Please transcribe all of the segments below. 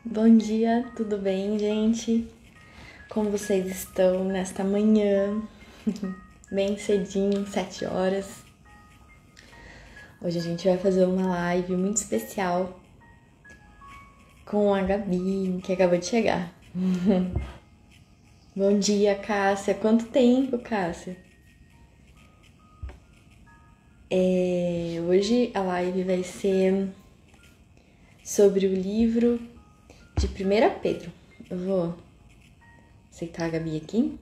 Bom dia, tudo bem, gente? Como vocês estão nesta manhã? Bem cedinho, 7 horas. Hoje a gente vai fazer uma live muito especial com a Gabi, que acabou de chegar. Bom dia, Cássia. Quanto tempo, Cássia? Hoje a live vai ser sobre o livro de 1 Pedro. Eu vou aceitar a Gabi aqui.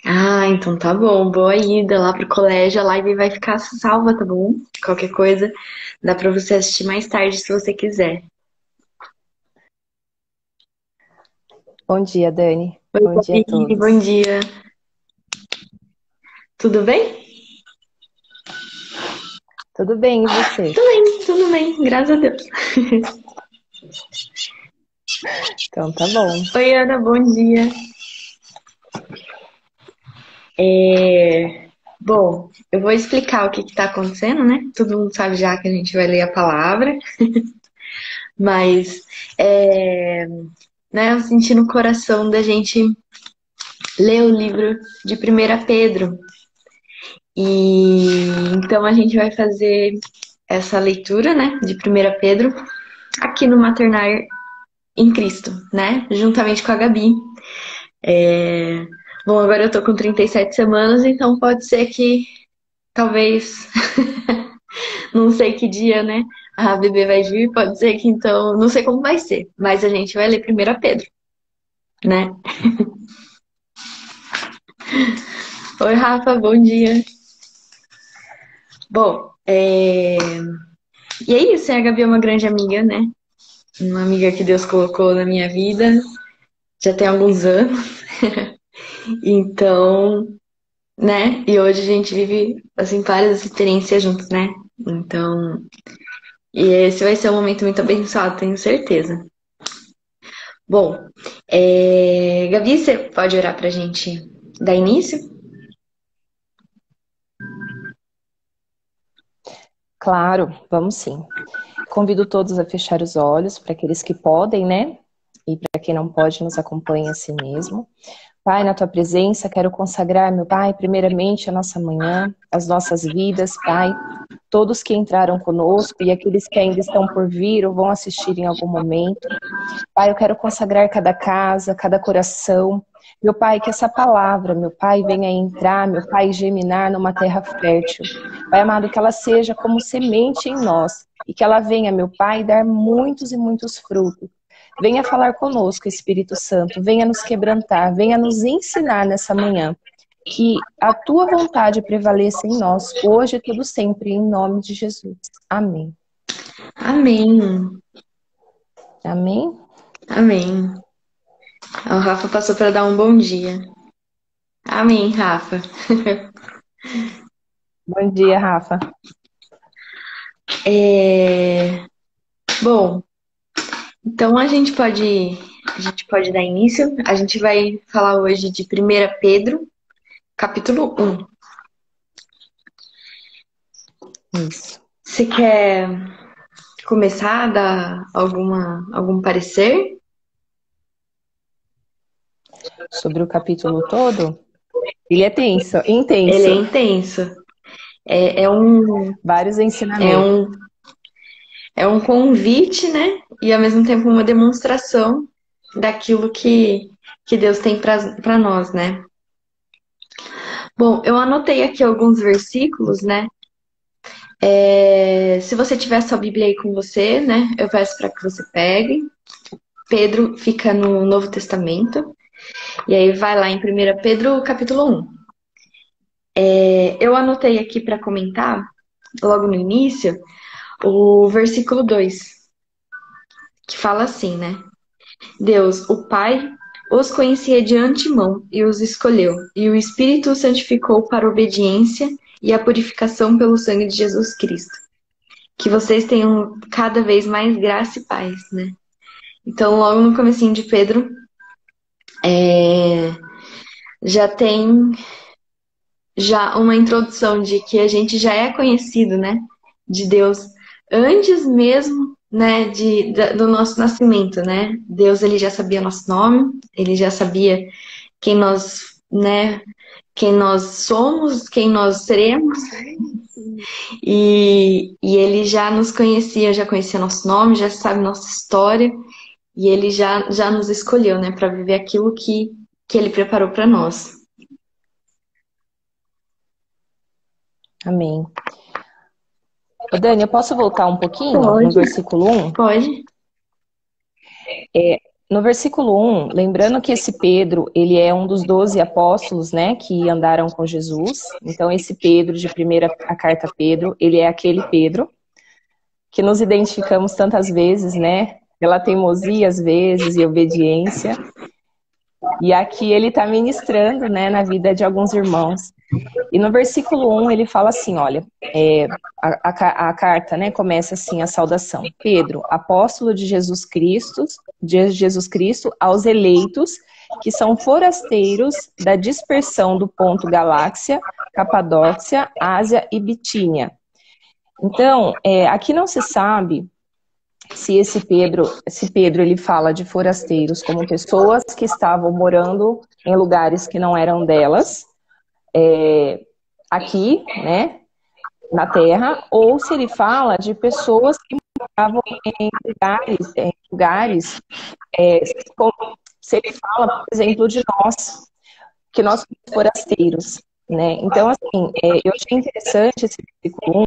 Ah, então tá bom. Boa ida lá pro colégio. A live vai ficar salva, tá bom? Qualquer coisa, dá pra você assistir mais tarde se você quiser. Bom dia, Dani. Oi, Bom dia a Gabi, bom todos. dia. Tudo bem? Tudo bem, e você? Tudo bem, graças a Deus. Então tá bom. Oi, Ana, bom dia. Bom, eu vou explicar o que tá acontecendo, né? Todo mundo sabe já que a gente vai ler a palavra, mas né, eu senti no coração da gente ler o livro de 1 Pedro. E então a gente vai fazer essa leitura, né, de 1 Pedro aqui no Maternar em Cristo, né, juntamente com a Gabi. Bom, agora eu tô com 37 semanas, então pode ser que talvez, não sei que dia, né, a bebê vai vir, pode ser que então, não sei como vai ser, mas a gente vai ler 1 Pedro, né? Oi, Rafa, bom dia. Bom, e é isso, a Gabi é uma grande amiga, né? Uma amiga que Deus colocou na minha vida já tem alguns anos. Então, né? E hoje a gente vive, assim, várias experiências juntos, né? Então, e esse vai ser um momento muito abençoado, tenho certeza. Bom, Gabi, você pode orar pra gente dar início? Claro, vamos sim. Convido todos a fechar os olhos, para aqueles que podem, né? E para quem não pode, nos acompanhe assim mesmo. Pai, na tua presença, quero consagrar, meu Pai, primeiramente a nossa manhã, as nossas vidas, Pai, todos que entraram conosco e aqueles que ainda estão por vir ou vão assistir em algum momento. Pai, eu quero consagrar cada casa, cada coração. Meu Pai, que essa palavra, meu Pai, venha entrar, meu Pai, germinar numa terra fértil. Pai amado, que ela seja como semente em nós e que ela venha, meu Pai, dar muitos e muitos frutos. Venha falar conosco, Espírito Santo, venha nos quebrantar, venha nos ensinar nessa manhã. Que a tua vontade prevaleça em nós, hoje e tudo sempre, em nome de Jesus. Amém. Amém. Amém? Amém. O Rafa passou para dar um bom dia. Amém, Rafa. Bom dia, Rafa. Bom, então a gente pode dar início. A gente vai falar hoje de 1 Pedro, capítulo 1. Isso. Você quer começar a dar algum parecer? Sobre o capítulo todo, ele é tenso, Ele é intenso. intenso. É, é um, Vários é ensinamentos. um, é um convite, né? E ao mesmo tempo uma demonstração daquilo que Deus tem para nós, né? Bom, eu anotei aqui alguns versículos, né? Se você tiver sua Bíblia aí com você, né? Eu peço para que você pegue. Pedro fica no Novo Testamento. E aí vai lá em 1 Pedro, capítulo 1. Eu anotei aqui para comentar, logo no início, o versículo 2, que fala assim, né? Deus, o Pai, os conhecia de antemão e os escolheu, e o Espírito os santificou para a obediência e a purificação pelo sangue de Jesus Cristo. Que vocês tenham cada vez mais graça e paz, né? Então, logo no comecinho de Pedro, já tem já uma introdução de que a gente já é conhecido, né, de Deus antes mesmo, né, do nosso nascimento, né? Deus, ele já sabia nosso nome, ele já sabia quem nós, né, quem nós somos, quem nós seremos, e ele já nos conhecia, já conhecia nosso nome, já sabe nossa história, e ele já nos escolheu, né, para viver aquilo que ele preparou para nós. Amém. Ô, Dani, eu posso voltar um pouquinho no Pode, versículo 1? pode. No versículo 1, lembrando que esse Pedro, ele é um dos 12 apóstolos, né, que andaram com Jesus. Então, esse Pedro, de primeira a carta Pedro, ele é aquele Pedro que nos identificamos tantas vezes, né, pela teimosia às vezes e obediência. E aqui ele está ministrando, né, na vida de alguns irmãos. E no versículo 1 ele fala assim, olha, a carta, né, começa assim, a saudação. Pedro, apóstolo de Jesus Cristo, aos eleitos, que são forasteiros da dispersão do ponto Galáxia, Capadócia, Ásia e Bitínia. Então, aqui não se sabe se esse Pedro ele fala de forasteiros como pessoas que estavam morando em lugares que não eram delas, aqui, né, na Terra, ou se ele fala de pessoas que moravam em lugares se ele fala, por exemplo, de nós, que nós somos forasteiros, né? Então, assim, eu achei interessante esse versículo 1,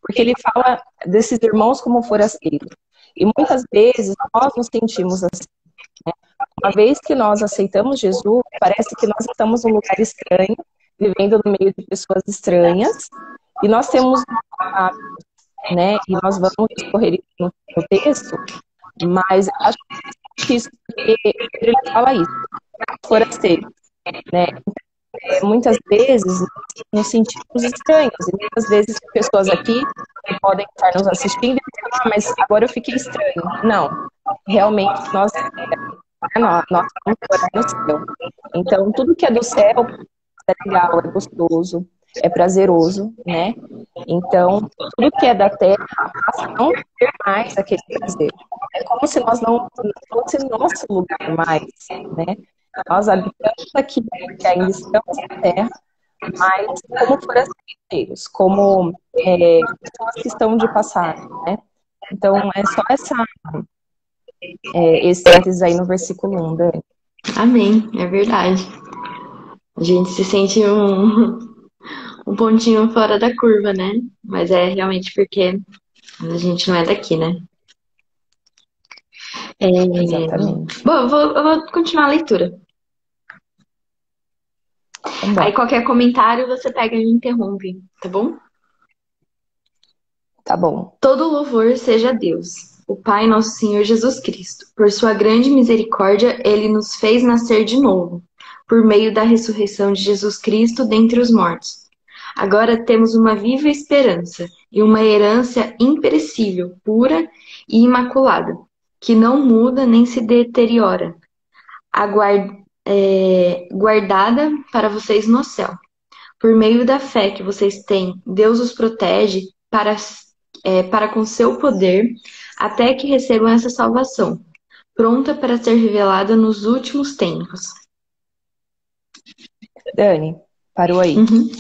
porque ele fala desses irmãos como forasteiros. E muitas vezes nós nos sentimos assim, né? Uma vez que nós aceitamos Jesus, parece que nós estamos num lugar estranho, vivendo no meio de pessoas estranhas, e nós temos hábitos, né? E nós vamos discorrer no texto, mas acho que isso, porque ele fala isso, forasteiros, né? Muitas vezes nos sentimos estranhos, e muitas vezes pessoas aqui que podem estar nos assistindo e pensam, mas agora eu fiquei estranho. Não, realmente nós vamos morar no céu. Então, tudo que é do céu é legal, é gostoso, é prazeroso, né? Então, tudo que é da terra passa a não ter mais aquele prazer. É como se nós não fosse nosso lugar mais, né? Nós habitamos aqui, porque ainda estamos na terra, mas como forasteiros, como pessoas que estão de passagem, né? Então, é só esse antes aí no versículo 1, Dani. Amém, é verdade. A gente se sente um pontinho fora da curva, né? Mas é realmente porque a gente não é daqui, né? Exatamente. Bom, eu vou continuar a leitura. Aí qualquer comentário você pega e me interrompe, tá bom? Tá bom. Todo louvor seja a Deus, o Pai nosso Senhor Jesus Cristo. Por sua grande misericórdia, ele nos fez nascer de novo, por meio da ressurreição de Jesus Cristo dentre os mortos. Agora temos uma viva esperança e uma herança imperecível, pura e imaculada, que não muda nem se deteriora, guardada para vocês no céu. Por meio da fé que vocês têm, Deus os protege para com seu poder, até que recebam essa salvação, pronta para ser revelada nos últimos tempos. Dani, parou aí. Uhum.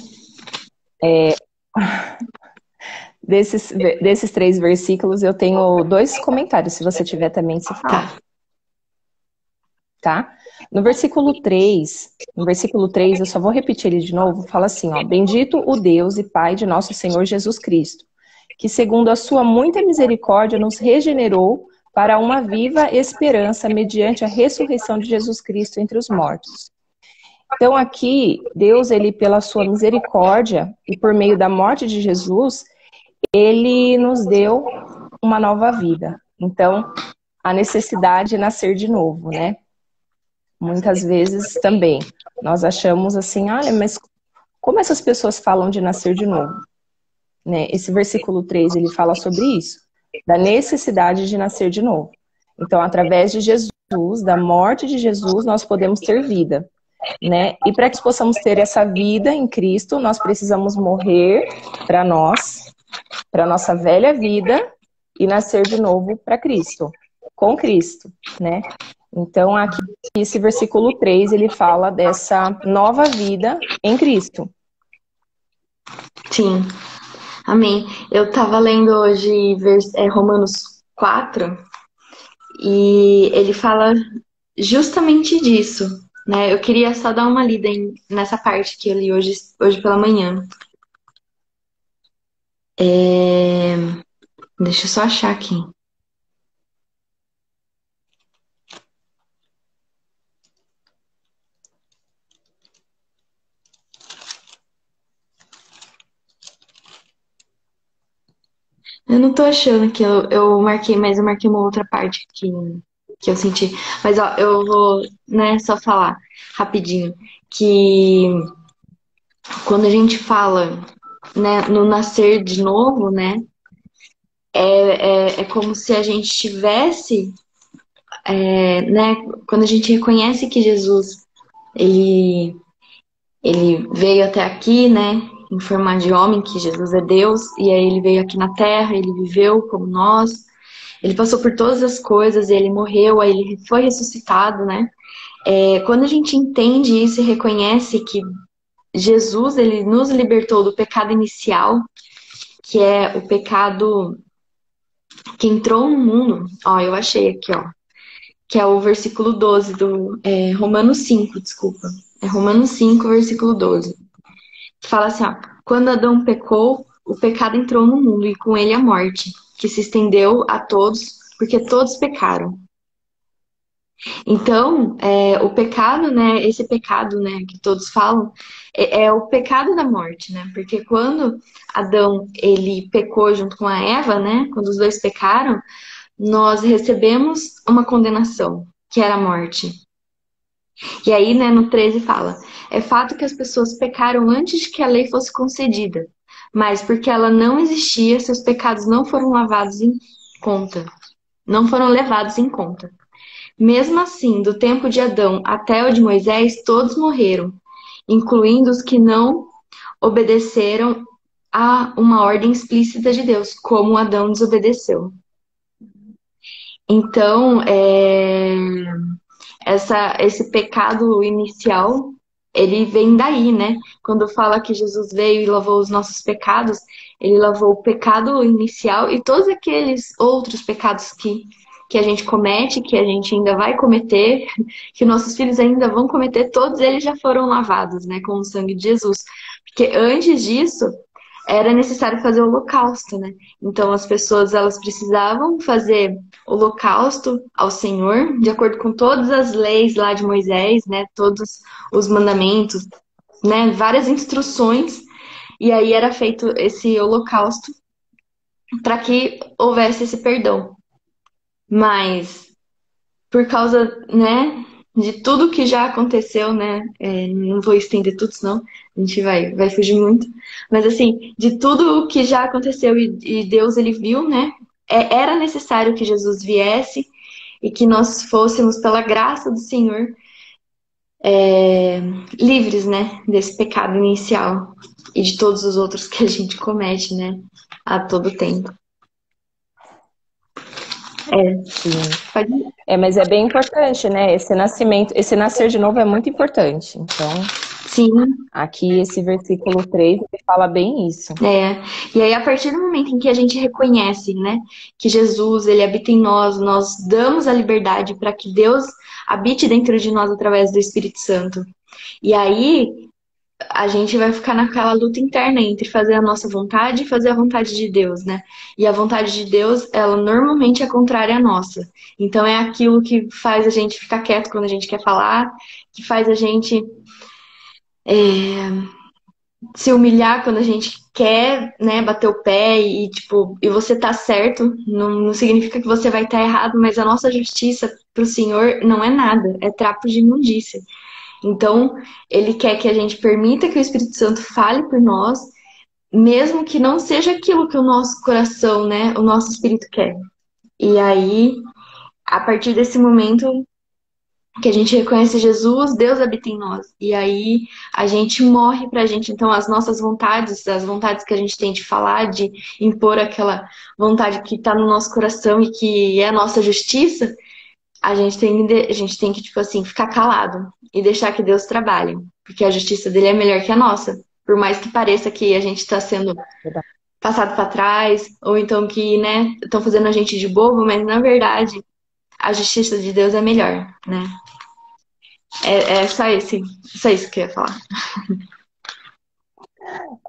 Desses 3 versículos, eu tenho 2 comentários, se você tiver também, se fala. Tá? No versículo 3, eu só vou repetir ele de novo, fala assim, ó, bendito o Deus e Pai de nosso Senhor Jesus Cristo, que segundo a sua muita misericórdia nos regenerou para uma viva esperança mediante a ressurreição de Jesus Cristo entre os mortos. Então aqui, Deus, ele pela sua misericórdia e por meio da morte de Jesus, ele nos deu uma nova vida. Então, a necessidade de nascer de novo, né? Muitas vezes também, nós achamos assim, olha, mas como essas pessoas falam de nascer de novo? Né? Esse versículo 3, ele fala sobre isso, da necessidade de nascer de novo. Então, através de Jesus, da morte de Jesus, nós podemos ter vida. Né? E para que possamos ter essa vida em Cristo, nós precisamos morrer para nós, para nossa velha vida, e nascer de novo para Cristo, com Cristo, né? Então, aqui, esse versículo 3, ele fala dessa nova vida em Cristo. Sim, amém. Eu tava lendo hoje Romanos 4 e ele fala justamente disso, né? Eu queria só dar uma lida nessa parte que eu li hoje pela manhã. Deixa eu só achar aqui. Eu não tô achando que eu marquei, mas eu marquei uma outra parte que eu senti. Mas ó, eu vou, né, só falar rapidinho que quando a gente fala, né, no nascer de novo, né, é como se a gente tivesse, né, quando a gente reconhece que Jesus, ele, ele veio até aqui, né, em forma de homem, que Jesus é Deus, e aí ele veio aqui na Terra, ele viveu como nós, ele passou por todas as coisas, ele morreu, aí ele foi ressuscitado, né? Quando a gente entende isso e reconhece que Jesus, ele nos libertou do pecado inicial, que é o pecado que entrou no mundo. Ó, eu achei aqui, ó. Que é o versículo 12 do Romanos 5, desculpa. É Romanos 5, versículo 12. Que fala assim, ó. Quando Adão pecou, o pecado entrou no mundo e com ele a morte, que se estendeu a todos, porque todos pecaram. Então, o pecado, né, esse pecado, né, que todos falam, é o pecado da morte, né? Porque quando Adão, ele pecou junto com a Eva, né, quando os dois pecaram, nós recebemos uma condenação, que era a morte. E aí, né, no 13 fala: é fato que as pessoas pecaram antes de que a lei fosse concedida, mas porque ela não existia, seus pecados não foram lavados em conta, não foram levados em conta. Mesmo assim, do tempo de Adão até o de Moisés, todos morreram, incluindo os que não obedeceram a uma ordem explícita de Deus, como Adão desobedeceu. Então, esse pecado inicial, ele vem daí, né? Quando fala que Jesus veio e lavou os nossos pecados, ele lavou o pecado inicial e todos aqueles outros pecados que a gente comete, que a gente ainda vai cometer, que nossos filhos ainda vão cometer, todos eles já foram lavados, né, com o sangue de Jesus. Porque antes disso, era necessário fazer o holocausto, né? Então as pessoas elas precisavam fazer holocausto ao Senhor, de acordo com todas as leis lá de Moisés, né? Todos os mandamentos, né? Várias instruções. E aí era feito esse holocausto para que houvesse esse perdão. Mas por causa, né, de tudo que já aconteceu, né? Não vou estender tudo, senão a gente vai fugir muito. Mas assim, de tudo o que já aconteceu e Deus ele viu, né? Era necessário que Jesus viesse e que nós fôssemos, pela graça do Senhor, livres, né, desse pecado inicial e de todos os outros que a gente comete, né, a todo tempo. Sim. Pode... Mas é bem importante, né? Esse nascimento, esse nascer de novo é muito importante. Então, Sim. aqui esse versículo 3, ele fala bem isso. E aí, a partir do momento em que a gente reconhece, né, que Jesus, ele habita em nós, nós damos a liberdade para que Deus habite dentro de nós através do Espírito Santo. E aí, a gente vai ficar naquela luta interna entre fazer a nossa vontade e fazer a vontade de Deus, né? E a vontade de Deus, ela normalmente é contrária à nossa. Então, é aquilo que faz a gente ficar quieto quando a gente quer falar, que faz a gente se humilhar quando a gente quer, né, bater o pé e, tipo, e você tá certo, não significa que você vai estar errado, mas a nossa justiça pro Senhor não é nada, é trapo de imundícia. Então, ele quer que a gente permita que o Espírito Santo fale por nós, mesmo que não seja aquilo que o nosso coração, né, o nosso espírito quer. E aí, a partir desse momento, que a gente reconhece Jesus, Deus habita em nós. E aí a gente morre pra gente. Então, as nossas vontades, as vontades que a gente tem de falar, de impor aquela vontade que tá no nosso coração e que é a nossa justiça, a gente tem que, tipo assim, ficar calado e deixar que Deus trabalhe. Porque a justiça dele é melhor que a nossa. Por mais que pareça que a gente está sendo Verdade. passado para trás, ou então que, né, estão fazendo a gente de bobo, mas na verdade a justiça de Deus é melhor, né? É só isso que eu ia falar.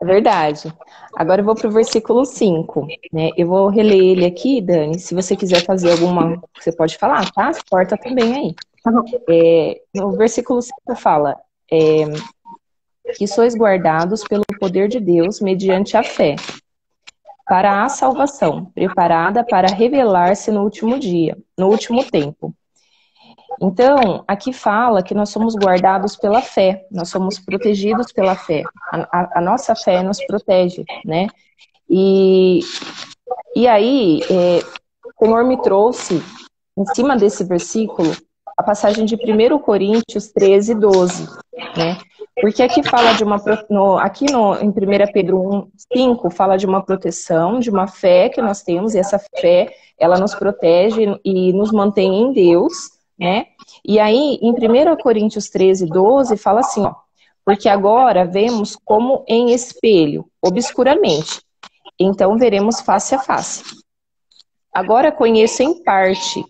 É verdade. Agora eu vou para o versículo 5, né? Eu vou reler ele aqui, Dani. Se você quiser fazer alguma, você pode falar, tá? Corta também aí. Tá bom. No versículo 5 fala que sois guardados pelo poder de Deus mediante a fé, para a salvação, preparada para revelar-se no último dia, no último tempo. Então, aqui fala que nós somos guardados pela fé, nós somos protegidos pela fé. A nossa fé nos protege, né? E aí, o Senhor me trouxe, em cima desse versículo, a passagem de 1 Coríntios 13, 12, né? Porque aqui fala de uma, em 1 Pedro 1, 5, fala de uma proteção, de uma fé que nós temos, e essa fé, ela nos protege e nos mantém em Deus, né? E aí, em 1 Coríntios 13, 12, fala assim, ó, porque agora vemos como em espelho, obscuramente, então veremos face a face. Agora conheço em parte,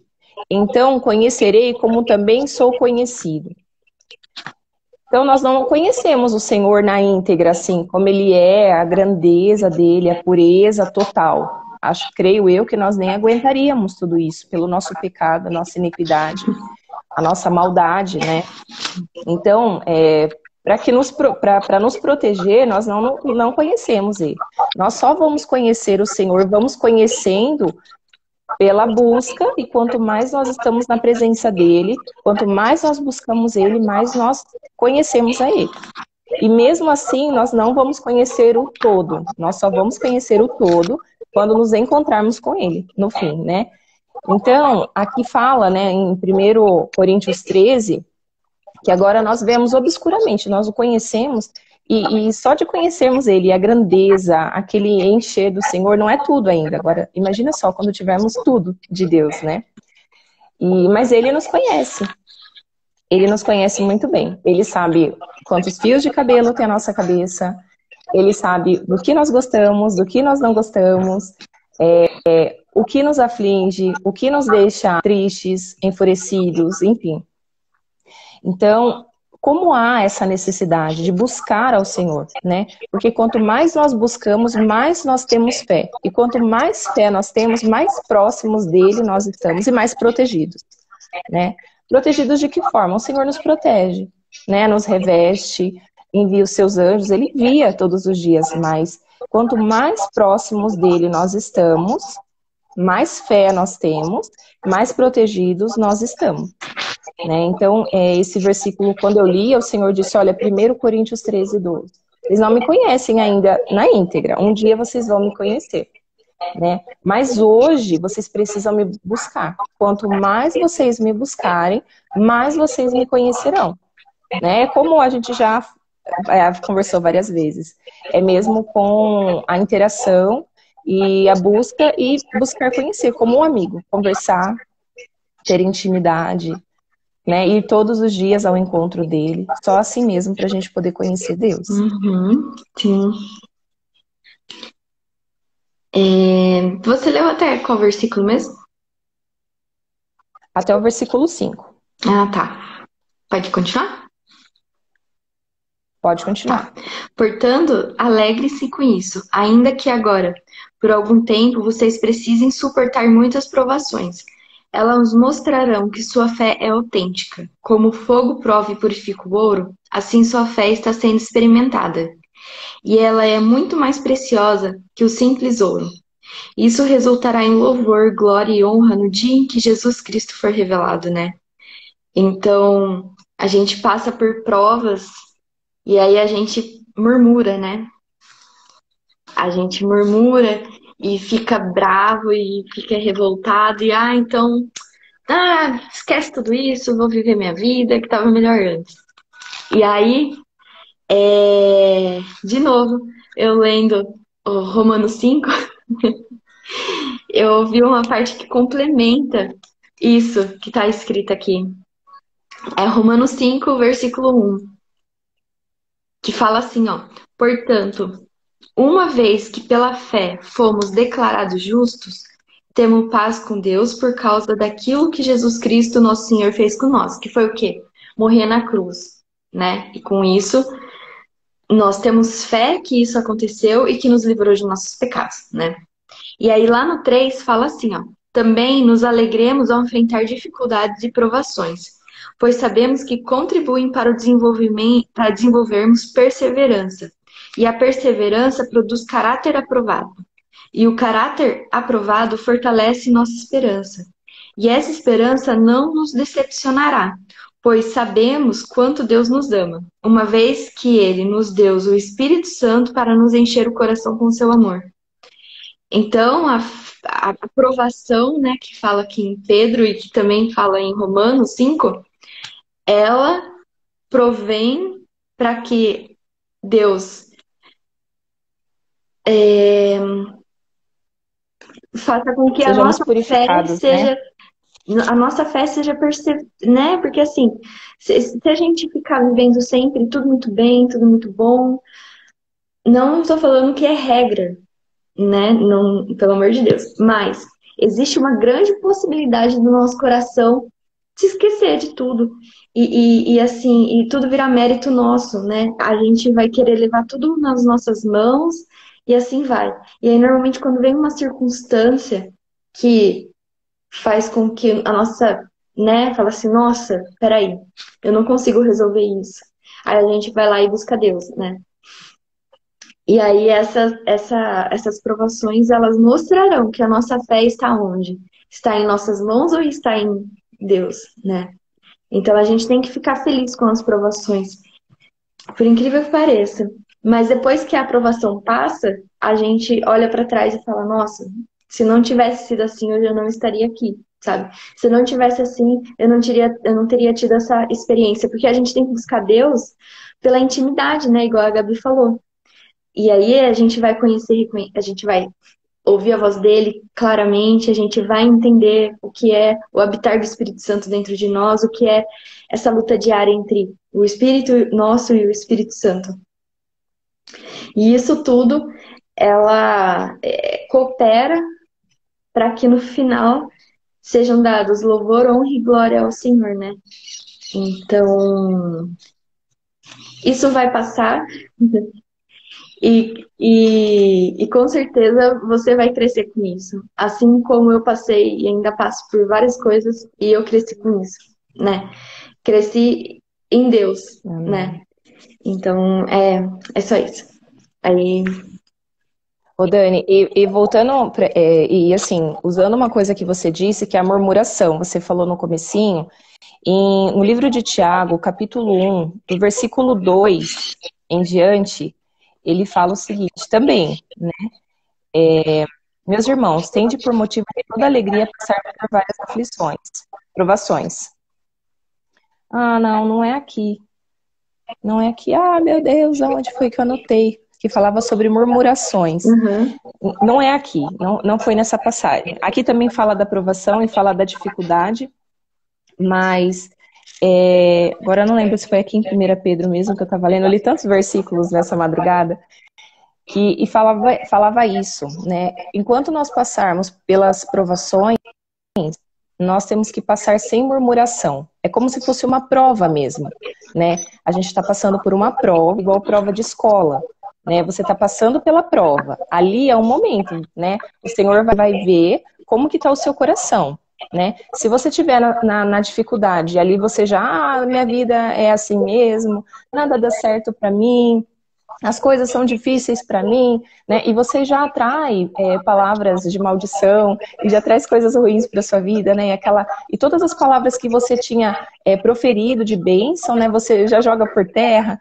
então conhecerei como também sou conhecido. Então nós não conhecemos o Senhor na íntegra, assim, como Ele é, a grandeza dEle, a pureza total. Creio eu que nós nem aguentaríamos tudo isso, pelo nosso pecado, a nossa iniquidade, a nossa maldade, né? Então, para nos proteger, nós não conhecemos Ele. Nós só vamos conhecer o Senhor, vamos conhecendo pela busca, e quanto mais nós estamos na presença dele, quanto mais nós buscamos ele, mais nós conhecemos a ele. E mesmo assim, nós não vamos conhecer o todo, nós só vamos conhecer o todo quando nos encontrarmos com ele, no fim, né? Então, aqui fala, né, em 1 Coríntios 13, que agora nós vemos obscuramente, nós o conhecemos, e só de conhecermos ele, a grandeza, aquele encher do Senhor, não é tudo ainda. Agora, imagina só quando tivermos tudo de Deus, né? Mas ele nos conhece muito bem. Ele sabe quantos fios de cabelo tem a nossa cabeça, ele sabe do que nós gostamos, do que nós não gostamos, o que nos aflige, o que nos deixa tristes, enfurecidos, enfim. Então, como há essa necessidade de buscar ao Senhor, né? Porque quanto mais nós buscamos, mais nós temos fé. E quanto mais fé nós temos, mais próximos dele nós estamos e mais protegidos, né? Protegidos de que forma? O Senhor nos protege, né? Nos reveste, envia os seus anjos, ele envia todos os dias, mas quanto mais próximos dele nós estamos, mais fé nós temos, mais protegidos nós estamos. Né? Então, esse versículo, quando eu li, o Senhor disse, olha, 1 Coríntios 13, 12. Eles não me conhecem ainda na íntegra. Um dia vocês vão me conhecer. Né? Mas hoje vocês precisam me buscar. Quanto mais vocês me buscarem, mais vocês me conhecerão. Né? Como a gente já conversou várias vezes. É mesmo com a interação e a busca e buscar conhecer como um amigo. Conversar, ter intimidade, né? Ir todos os dias ao encontro dele. Só assim mesmo para a gente poder conhecer Deus. Sim. Você leu até qual versículo mesmo? Até o versículo 5. Ah, tá. Pode continuar? Pode continuar. Tá. Portanto, alegre-se com isso, ainda que agora, por algum tempo, vocês precisem suportar muitas provações. Elas mostrarão que sua fé é autêntica. Como o fogo prova e purifica o ouro, assim sua fé está sendo experimentada. E ela é muito mais preciosa que o simples ouro. Isso resultará em louvor, glória e honra no dia em que Jesus Cristo for revelado, né? Então, a gente passa por provas e aí a gente murmura, né? A gente murmura e fica bravo e fica revoltado e então esquece tudo isso, vou viver minha vida, que tava melhor antes. E aí, de novo, eu lendo o Romanos 5, eu vi uma parte que complementa isso que tá escrito aqui. É Romanos 5, versículo 1, que fala assim, ó. Portanto, uma vez que pela fé fomos declarados justos, temos paz com Deus por causa daquilo que Jesus Cristo, nosso Senhor, fez com nós, que foi o quê? Morrer na cruz, né? E com isso, nós temos fé que isso aconteceu e que nos livrou de nossos pecados, né? E aí lá no 3 fala assim, ó. Também nos alegremos ao enfrentar dificuldades e provações, pois sabemos que contribuem para o desenvolvimento, para desenvolvermos perseverança. E a perseverança produz caráter aprovado. E o caráter aprovado fortalece nossa esperança. E essa esperança não nos decepcionará, pois sabemos quanto Deus nos ama, uma vez que Ele nos deu o Espírito Santo para nos encher o coração com seu amor. Então, a aprovação, né, que fala aqui em Pedro e que também fala em Romanos 5, ela provém para que Deus faça com que Sejamos purificados, né? a nossa fé seja né? Porque assim, se a gente ficar vivendo sempre tudo muito bem, tudo muito bom, não estou falando que é regra, né? Não, pelo amor de Deus. Mas existe uma grande possibilidade do nosso coração se esquecer de tudo. E assim, e tudo virar mérito nosso, né? A gente vai querer levar tudo nas nossas mãos e assim vai. E aí, normalmente, quando vem uma circunstância que faz com que a nossa, né, fala assim, nossa, peraí, eu não consigo resolver isso. Aí a gente vai lá e busca Deus, né? E aí essas provações, elas mostrarão que a nossa fé está onde? Está em nossas mãos ou está em Deus, né? Então a gente tem que ficar feliz com as provações, por incrível que pareça. Mas depois que a aprovação passa, a gente olha para trás e fala, nossa, se não tivesse sido assim, hoje eu não estaria aqui, sabe? Se não tivesse assim, eu não teria tido essa experiência, porque a gente tem que buscar Deus pela intimidade, né? Igual a Gabi falou. E aí a gente vai conhecer, a gente vai ouvir a voz dele claramente, a gente vai entender o que é o habitar do Espírito Santo dentro de nós, o que é essa luta diária entre o Espírito nosso e o Espírito Santo. E isso tudo, ela coopera para que no final sejam dados louvor, honra e glória ao Senhor, né? Então, isso vai passar. E com certeza você vai crescer com isso. Assim como eu passei e ainda passo por várias coisas e eu cresci com isso, né? Cresci em Deus, né? Então, é só isso. Aí. Ô Dani, e voltando, e assim, usando uma coisa que você disse, que é a murmuração, você falou no comecinho, no livro de Tiago, capítulo 1, do versículo 2 em diante, ele fala o seguinte também, né? Meus irmãos, tende por motivo de toda alegria passar por várias aflições, provações. Ah, não é aqui. Não é aqui. Ah, meu Deus, aonde foi que eu anotei? Que falava sobre murmurações. Uhum. Não é aqui, não foi nessa passagem. Aqui também fala da provação e fala da dificuldade, mas agora eu não lembro se foi aqui em 1 Pedro mesmo que eu estava lendo, eu li tantos versículos nessa madrugada, e falava isso, né? Enquanto nós passarmos pelas provações, nós temos que passar sem murmuração. É como se fosse uma prova mesmo, né? A gente está passando por uma prova, igual prova de escola, né? Você está passando pela prova. Ali é um momento, né? O Senhor vai ver como que está o seu coração, né? Se você estiver na dificuldade, ali você já, minha vida é assim mesmo, nada dá certo para mim, as coisas são difíceis para mim, né? E você já atrai palavras de maldição e já traz coisas ruins para sua vida, né? E todas as palavras que você tinha proferido de bênção, né? Você já joga por terra,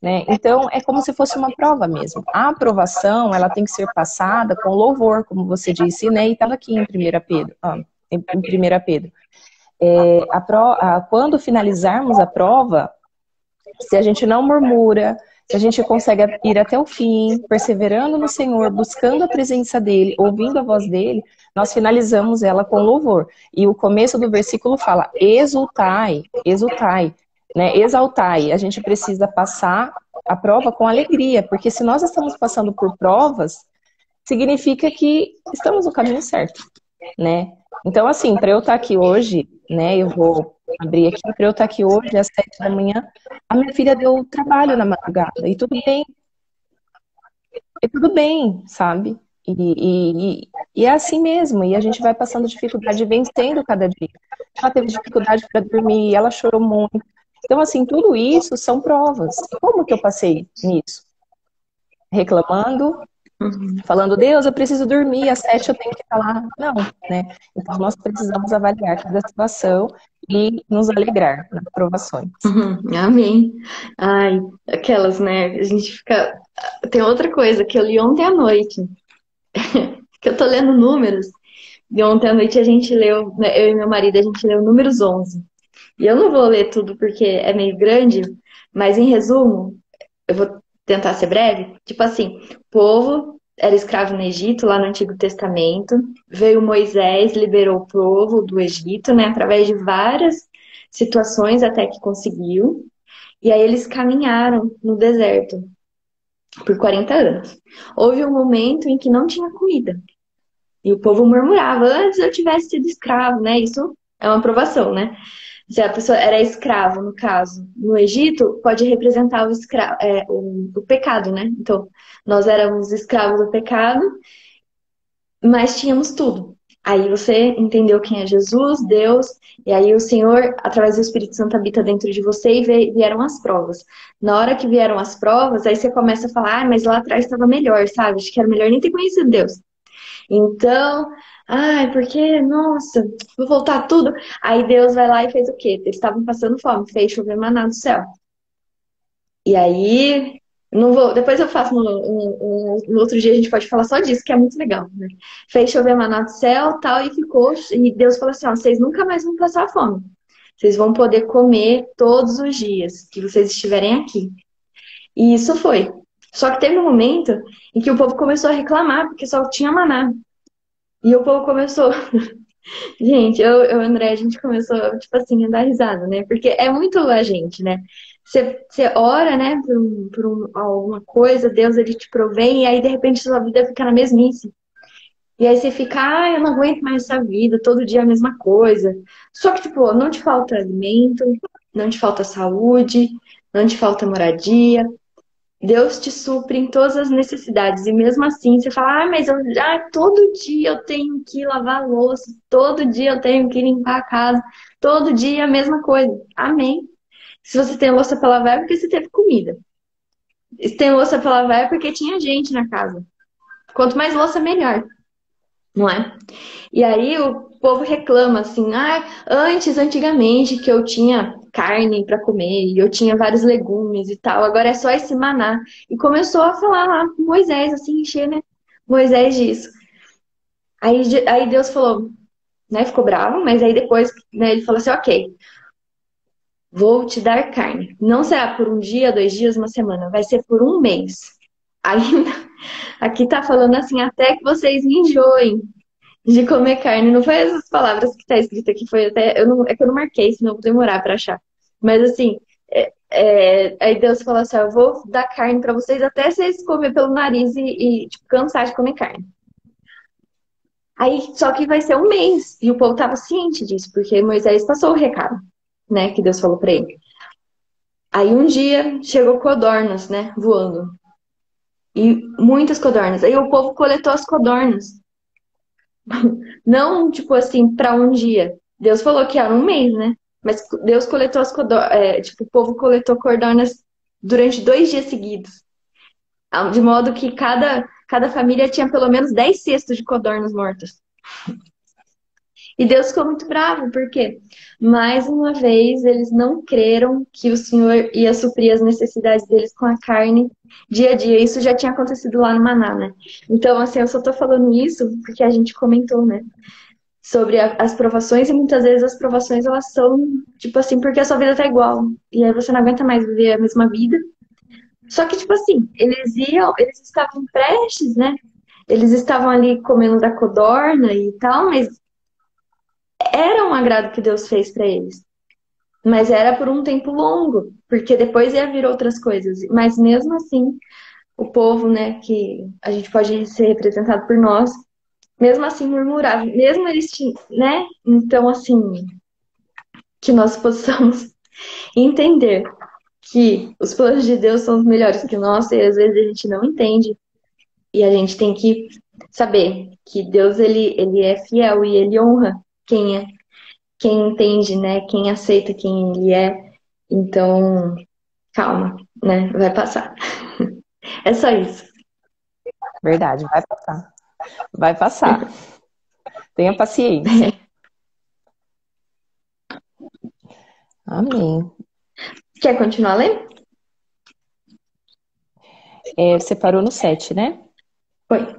né? Então é como se fosse uma prova mesmo. A aprovação, ela tem que ser passada com louvor, como você disse, né? E estava aqui em 1 Pedro. em 1 Pedro. Quando finalizarmos a prova, se a gente não murmura, se a gente consegue ir até o fim, perseverando no Senhor, buscando a presença dEle, ouvindo a voz dEle, nós finalizamos ela com louvor. E o começo do versículo fala, exultai, exultai, né? Exaltai. A gente precisa passar a prova com alegria, porque se nós estamos passando por provas, significa que estamos no caminho certo, né? Então, assim, para eu estar aqui hoje, né, eu vou abrir aqui, para eu estar aqui hoje às 7 da manhã, a minha filha deu trabalho na madrugada, e tudo bem, sabe? E é assim mesmo, e a gente vai passando dificuldade, vencendo cada dia. Ela teve dificuldade para dormir, ela chorou muito. Então, assim, tudo isso são provas. E como que eu passei nisso? Reclamando, falando, Deus, eu preciso dormir, às 7 eu tenho que estar lá. Não, né? Então, nós precisamos avaliar cada situação e nos alegrar nas provações. Amém. Ai, aquelas, né? A gente fica. Tem outra coisa que eu li ontem à noite, que eu tô lendo números, e ontem à noite a gente leu, né, eu e meu marido, a gente leu Números 11. E eu não vou ler tudo porque é meio grande, mas em resumo, eu vou tentar ser breve. Tipo assim, o povo era escravo no Egito, lá no Antigo Testamento. Veio Moisés, liberou o povo do Egito, né? Através de várias situações até que conseguiu. E aí eles caminharam no deserto por 40 anos. Houve um momento em que não tinha comida. E o povo murmurava, antes eu tivesse sido escravo, né? Isso é uma provação, né? Se a pessoa era escravo, no caso, no Egito, pode representar o pecado, né? Então, nós éramos escravos do pecado, mas tínhamos tudo. Aí você entendeu quem é Jesus, Deus, e aí o Senhor, através do Espírito Santo, habita dentro de você e vieram as provas. Na hora que vieram as provas, aí você começa a falar, mas lá atrás estava melhor, sabe? Acho que era melhor nem ter conhecido Deus. Então, porque, nossa, vou voltar tudo. Aí Deus vai lá e fez o quê? Eles estavam passando fome, fez chover maná do céu. E aí, não vou, depois eu faço no outro dia, a gente pode falar só disso, que é muito legal, né? Fez chover maná do céu, tal, e ficou, e Deus falou assim, ó, vocês nunca mais vão passar fome. Vocês vão poder comer todos os dias que vocês estiverem aqui. E isso foi. Só que teve um momento em que o povo começou a reclamar, porque só tinha maná. E o povo começou. Gente, eu e o André, a gente começou, tipo assim, a dar risada, né? Porque é muito a gente, né? Você ora, né, alguma coisa, Deus ele te provém, e aí de repente sua vida fica na mesmice. E aí você fica, eu não aguento mais essa vida, todo dia a mesma coisa. Só que, tipo, não te falta alimento, não te falta saúde, não te falta moradia. Deus te supre em todas as necessidades. E mesmo assim, você fala, mas todo dia eu tenho que lavar a louça, todo dia eu tenho que limpar a casa, todo dia a mesma coisa. Amém. Se você tem louça para lavar é porque você teve comida. Se tem louça para lavar é porque tinha gente na casa. Quanto mais louça, melhor. Não é? E aí o povo reclama assim, antigamente que eu tinha carne para comer e eu tinha vários legumes e tal, agora é só esse maná. E começou a falar lá com Moisés, assim, encher, né? Moisés disso. Aí Deus falou, né? Ficou bravo, mas aí depois, né, ele falou assim, ok, vou te dar carne. Não será por um dia, 2 dias, uma semana, vai ser por um mês. Ainda, aqui tá falando assim, até que vocês me enjoem de comer carne. Não foi essas palavras que tá escrito aqui, foi até. É que eu não marquei, senão eu vou demorar pra achar. Mas assim, aí Deus falou assim: eu vou dar carne pra vocês até vocês comer pelo nariz e tipo, cansar de comer carne. Aí, só que vai ser um mês. E o povo tava ciente disso, porque Moisés passou o recado, né, que Deus falou pra ele. Aí um dia chegou codornas, né, voando. E muitas codornas. Aí o povo coletou as codornas. Não, tipo assim, para um dia. Deus falou que era um mês, né? Mas Deus coletou as codornas, tipo, o povo coletou codornas durante 2 dias seguidos. De modo que cada família tinha pelo menos 10 cestos de codornas mortas. E Deus ficou muito bravo, porque, mais uma vez, eles não creram que o Senhor ia suprir as necessidades deles com a carne dia a dia. Isso já tinha acontecido lá no Maná, né? Então, assim, eu só tô falando isso porque a gente comentou, né? sobre as provações, e muitas vezes as provações, elas são, tipo assim, porque a sua vida tá igual. E aí você não aguenta mais viver a mesma vida. Só que, tipo assim, eles estavam prestes, né? Eles estavam ali comendo da codorna e tal, mas era um agrado que Deus fez para eles. Mas era por um tempo longo, porque depois ia vir outras coisas. Mas mesmo assim, o povo, né, que a gente pode ser representado por nós, mesmo assim murmurava, mesmo eles, né? Então, assim, que nós possamos entender que os planos de Deus são os melhores que o nosso, e às vezes a gente não entende, e a gente tem que saber que Deus, ele é fiel e ele honra quem entende, né? Quem aceita quem ele é. Então, calma, né? Vai passar. É só isso. Verdade, vai passar. Vai passar. Tenha paciência. Amém. Quer continuar lendo? Você parou no 7, né? Foi.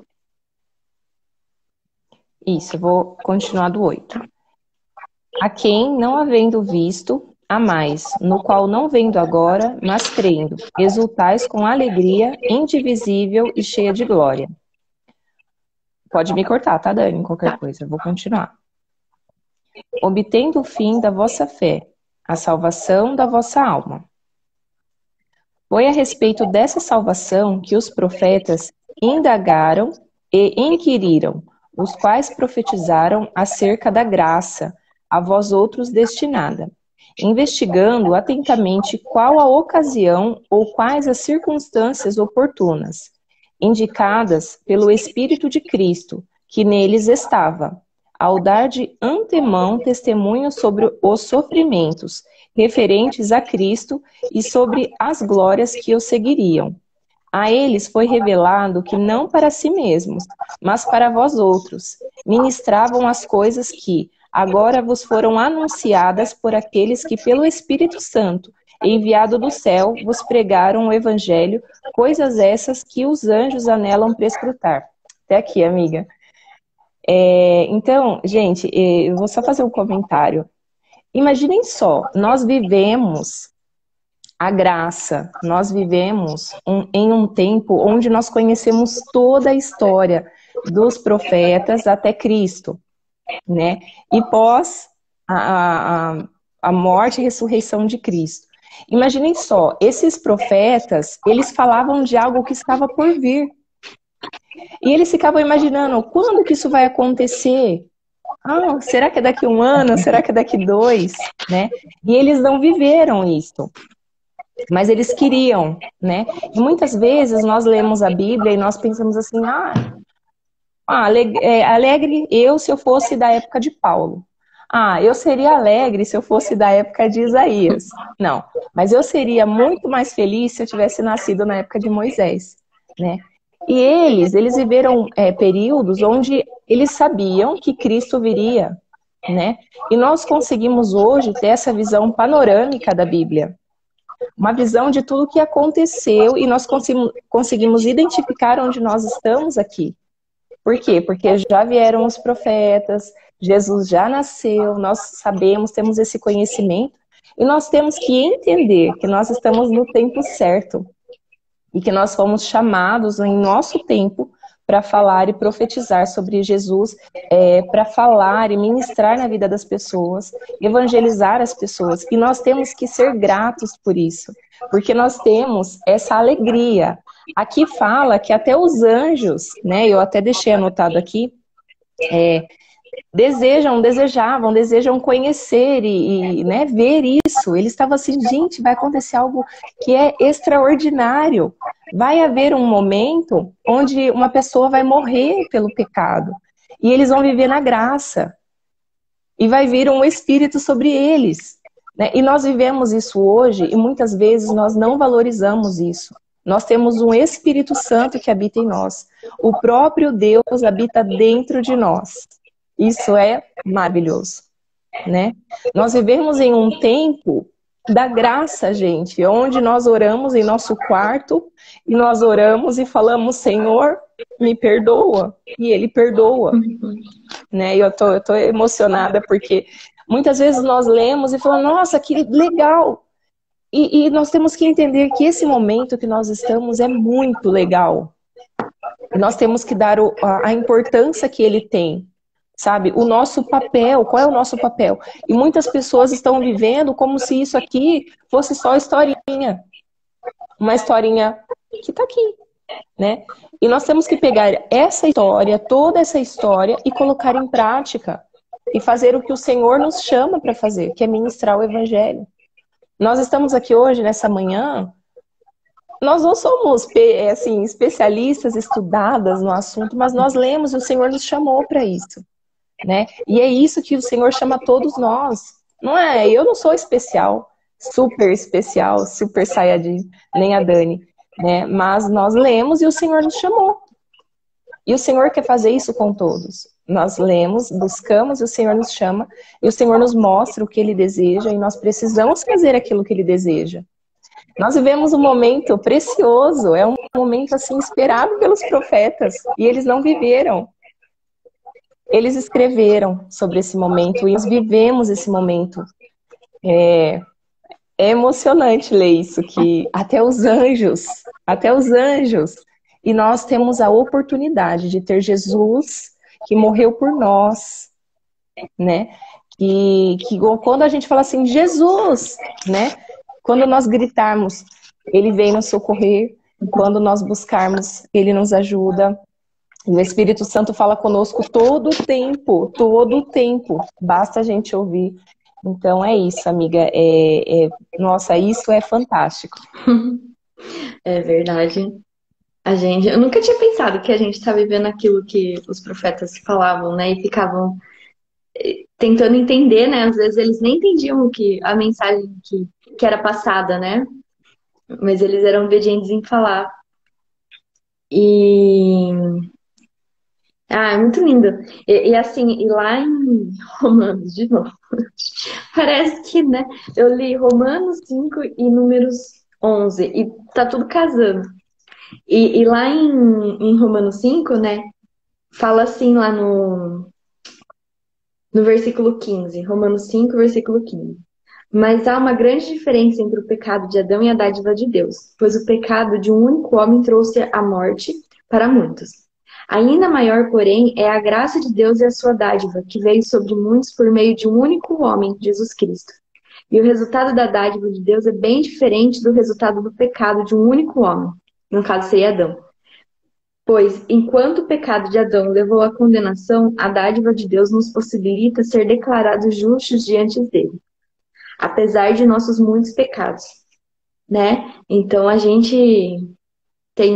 Isso, eu vou continuar do 8. A quem, não havendo visto, há mais, no qual não vendo agora, mas crendo, exultais com alegria indivisível e cheia de glória. Pode me cortar, tá, Dani? Qualquer coisa, eu vou continuar. Obtendo o fim da vossa fé, a salvação da vossa alma. Foi a respeito dessa salvação que os profetas indagaram e inquiriram, os quais profetizaram acerca da graça, a vós outros destinada, investigando atentamente qual a ocasião ou quais as circunstâncias oportunas, indicadas pelo Espírito de Cristo, que neles estava, ao dar de antemão testemunho sobre os sofrimentos referentes a Cristo e sobre as glórias que o seguiriam. A eles foi revelado que não para si mesmos, mas para vós outros, ministravam as coisas que agora vos foram anunciadas por aqueles que pelo Espírito Santo, enviado do céu, vos pregaram o Evangelho, coisas essas que os anjos anelam prescrutar. Até aqui, amiga. Então, gente, eu vou só fazer um comentário. Imaginem só, nós vivemos a graça, nós vivemos em um tempo onde nós conhecemos toda a história dos profetas até Cristo, né? E pós a morte e ressurreição de Cristo. Imaginem só, esses profetas, eles falavam de algo que estava por vir. E eles ficavam imaginando, quando que isso vai acontecer? Ah, será que é daqui 1 ano? Será que é daqui 2? Né? E eles não viveram isso. Mas eles queriam, né? E muitas vezes nós lemos a Bíblia e nós pensamos assim, alegre eu se eu fosse da época de Paulo. Eu seria alegre se eu fosse da época de Isaías. Não, mas eu seria muito mais feliz se eu tivesse nascido na época de Moisés, né? E eles viveram períodos onde eles sabiam que Cristo viria, né? E nós conseguimos hoje ter essa visão panorâmica da Bíblia. Uma visão de tudo que aconteceu e nós conseguimos identificar onde nós estamos aqui. Por quê? Porque já vieram os profetas, Jesus já nasceu, nós sabemos, temos esse conhecimento e nós temos que entender que nós estamos no tempo certo e que nós fomos chamados em nosso tempo para falar e profetizar sobre Jesus, para falar e ministrar na vida das pessoas, evangelizar as pessoas. E nós temos que ser gratos por isso, porque nós temos essa alegria. Aqui fala que até os anjos, né, eu até deixei anotado aqui, desejam conhecer e né, ver isso. Eles estavam assim, gente, vai acontecer algo que é extraordinário. Vai haver um momento onde uma pessoa vai morrer pelo pecado. E eles vão viver na graça. E vai vir um Espírito sobre eles. Né? E nós vivemos isso hoje e muitas vezes nós não valorizamos isso. Nós temos um Espírito Santo que habita em nós. O próprio Deus habita dentro de nós. Isso é maravilhoso, né? Nós vivemos em um tempo da graça, gente, onde nós oramos em nosso quarto e nós oramos e falamos, Senhor, me perdoa, e Ele perdoa. né? E eu tô emocionada porque muitas vezes nós lemos e falamos, nossa, que legal! E nós temos que entender que esse momento que nós estamos é muito legal. E nós temos que dar a importância que ele tem, sabe? O nosso papel, qual é o nosso papel? E muitas pessoas estão vivendo como se isso aqui fosse só historinha. Uma historinha que está aqui, né? E nós temos que pegar essa história, toda essa história, e colocar em prática. E fazer o que o Senhor nos chama para fazer, que é ministrar o Evangelho. Nós estamos aqui hoje, nessa manhã, nós não somos assim, especialistas, estudadas no assunto, mas nós lemos e o Senhor nos chamou para isso, né? E é isso que o Senhor chama todos nós. Não é? Eu não sou especial, super saiyajin, nem a Dani, né? Mas nós lemos e o Senhor nos chamou. E o Senhor quer fazer isso com todos. Nós lemos, buscamos, e o Senhor nos chama, e o Senhor nos mostra o que Ele deseja, e nós precisamos fazer aquilo que Ele deseja. Nós vivemos um momento precioso, é um momento assim esperado pelos profetas, e eles não viveram. Eles escreveram sobre esse momento, e nós vivemos esse momento. É emocionante ler isso, que até os anjos, e nós temos a oportunidade de ter Jesus que morreu por nós, né? Que quando a gente fala assim, Jesus, né? Quando nós gritarmos, Ele vem nos socorrer. Quando nós buscarmos, Ele nos ajuda. E o Espírito Santo fala conosco todo o tempo, todo o tempo. Basta a gente ouvir. Então é isso, amiga. Nossa, isso é fantástico. É verdade. Eu nunca tinha pensado que a gente está vivendo aquilo que os profetas falavam, né? E ficavam tentando entender, né? Às vezes eles nem entendiam a mensagem que era passada, né? Mas eles eram obedientes em falar. E é muito lindo. E assim, e lá em Romanos, de novo, parece que, né? Eu li Romanos 5 e Números 11, e tá tudo casando. E lá em Romanos 5, né? Fala assim lá no versículo 15, Romanos 5, versículo 15. Mas há uma grande diferença entre o pecado de Adão e a dádiva de Deus, pois o pecado de um único homem trouxe a morte para muitos. Ainda maior, porém, é a graça de Deus e a sua dádiva, que veio sobre muitos por meio de um único homem, Jesus Cristo. E o resultado da dádiva de Deus é bem diferente do resultado do pecado de um único homem, no caso seria Adão. Pois, enquanto o pecado de Adão levou à condenação, a dádiva de Deus nos possibilita ser declarados justos diante dele, apesar de nossos muitos pecados, né? Então a gente tem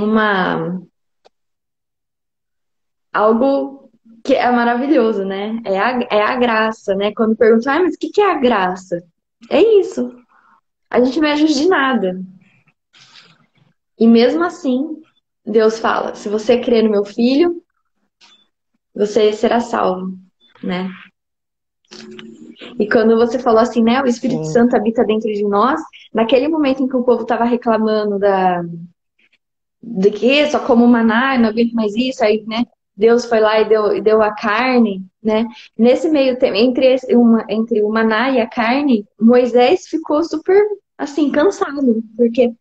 algo que é maravilhoso, né? É a graça, né? Quando perguntam, mas o que é a graça? É isso. A gente não é justo de nada. E mesmo assim, Deus fala, se você crer no meu filho, você será salvo, né? E quando você falou assim, né, o Espírito Santo habita dentro de nós, naquele momento em que o povo estava reclamando de que só como maná, não aguento mais isso, aí, né, Deus foi lá e deu a carne, né? Nesse meio tempo, entre o maná e a carne, Moisés ficou super, assim, cansado, porque,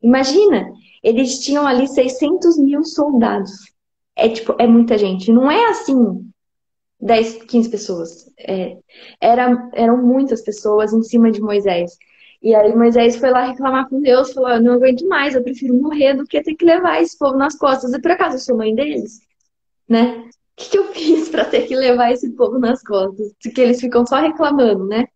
imagina, eles tinham ali 600 mil soldados. É muita gente. Não é assim 10, 15 pessoas. Eram muitas pessoas em cima de Moisés. E aí Moisés foi lá reclamar com Deus, falou, eu não aguento mais, eu prefiro morrer do que ter que levar esse povo nas costas. E por acaso eu sou mãe deles? Né? O que eu fiz para ter que levar esse povo nas costas? Porque eles ficam só reclamando, né?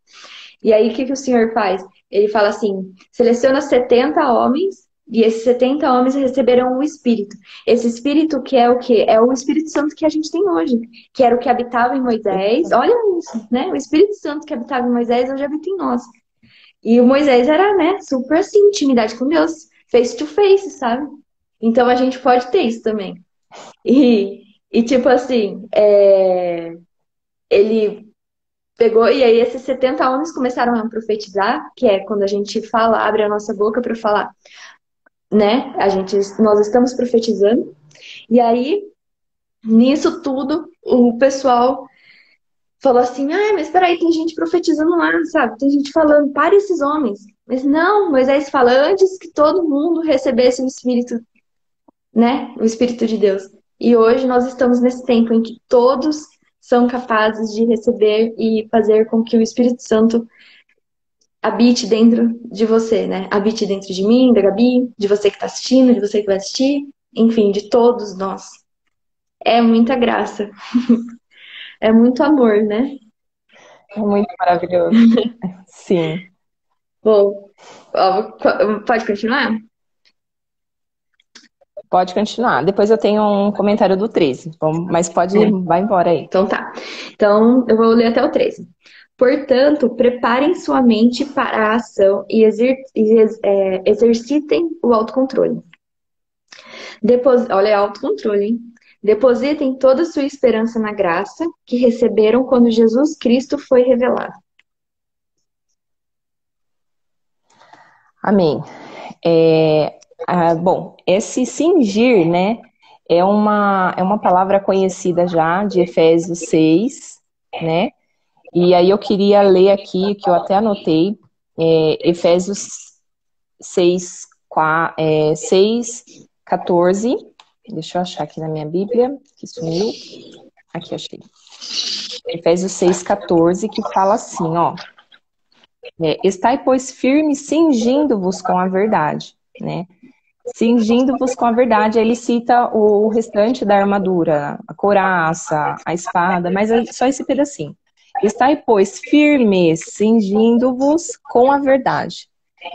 E aí o que o Senhor faz? Ele fala assim, seleciona 70 homens, e esses 70 homens receberão o Espírito. Esse Espírito que é o quê? É o Espírito Santo que a gente tem hoje, que era o que habitava em Moisés. Olha isso, né? O Espírito Santo que habitava em Moisés hoje habita em nós. E o Moisés era, né, super assim, intimidade com Deus, face to face, sabe? Então a gente pode ter isso também. E tipo assim, ele pegou, e aí esses 70 homens começaram a profetizar, que é quando a gente fala, abre a nossa boca para falar, né? Nós estamos profetizando. E aí, nisso tudo, o pessoal falou assim, ah, mas peraí, tem gente profetizando lá, sabe? Tem gente falando, para esses homens. Mas não, Moisés fala, antes que todo mundo recebesse o Espírito, né? O Espírito de Deus. E hoje nós estamos nesse tempo em que todos são capazes de receber e fazer com que o Espírito Santo habite dentro de você, né? Habite dentro de mim, da Gabi, de você que está assistindo, de você que vai assistir, enfim, de todos nós. É muita graça, é muito amor, né? É muito maravilhoso. Sim. Bom, ó, pode continuar? Pode continuar. Depois eu tenho um comentário do 13. Mas pode ir, É, vai embora aí. então tá. Então eu vou ler até o 13. Portanto, preparem sua mente para a ação e exercitem o autocontrole. Olha, autocontrole, hein? Depositem toda a sua esperança na graça que receberam quando Jesus Cristo foi revelado. Amém. Bom, esse cingir, né, é uma palavra conhecida já de Efésios 6, né? E aí eu queria ler aqui, que eu até anotei, Efésios 6, 6, 14. Deixa eu achar aqui na minha Bíblia, que sumiu. Aqui, achei. Efésios 6, 14, que fala assim, ó. Estai, pois, firmes, cingindo-vos com a verdade, né? Cingindo-vos com a verdade, ele cita o restante da armadura, a couraça, a espada, mas é só esse pedacinho. Estai, pois, firmes, cingindo-vos com a verdade,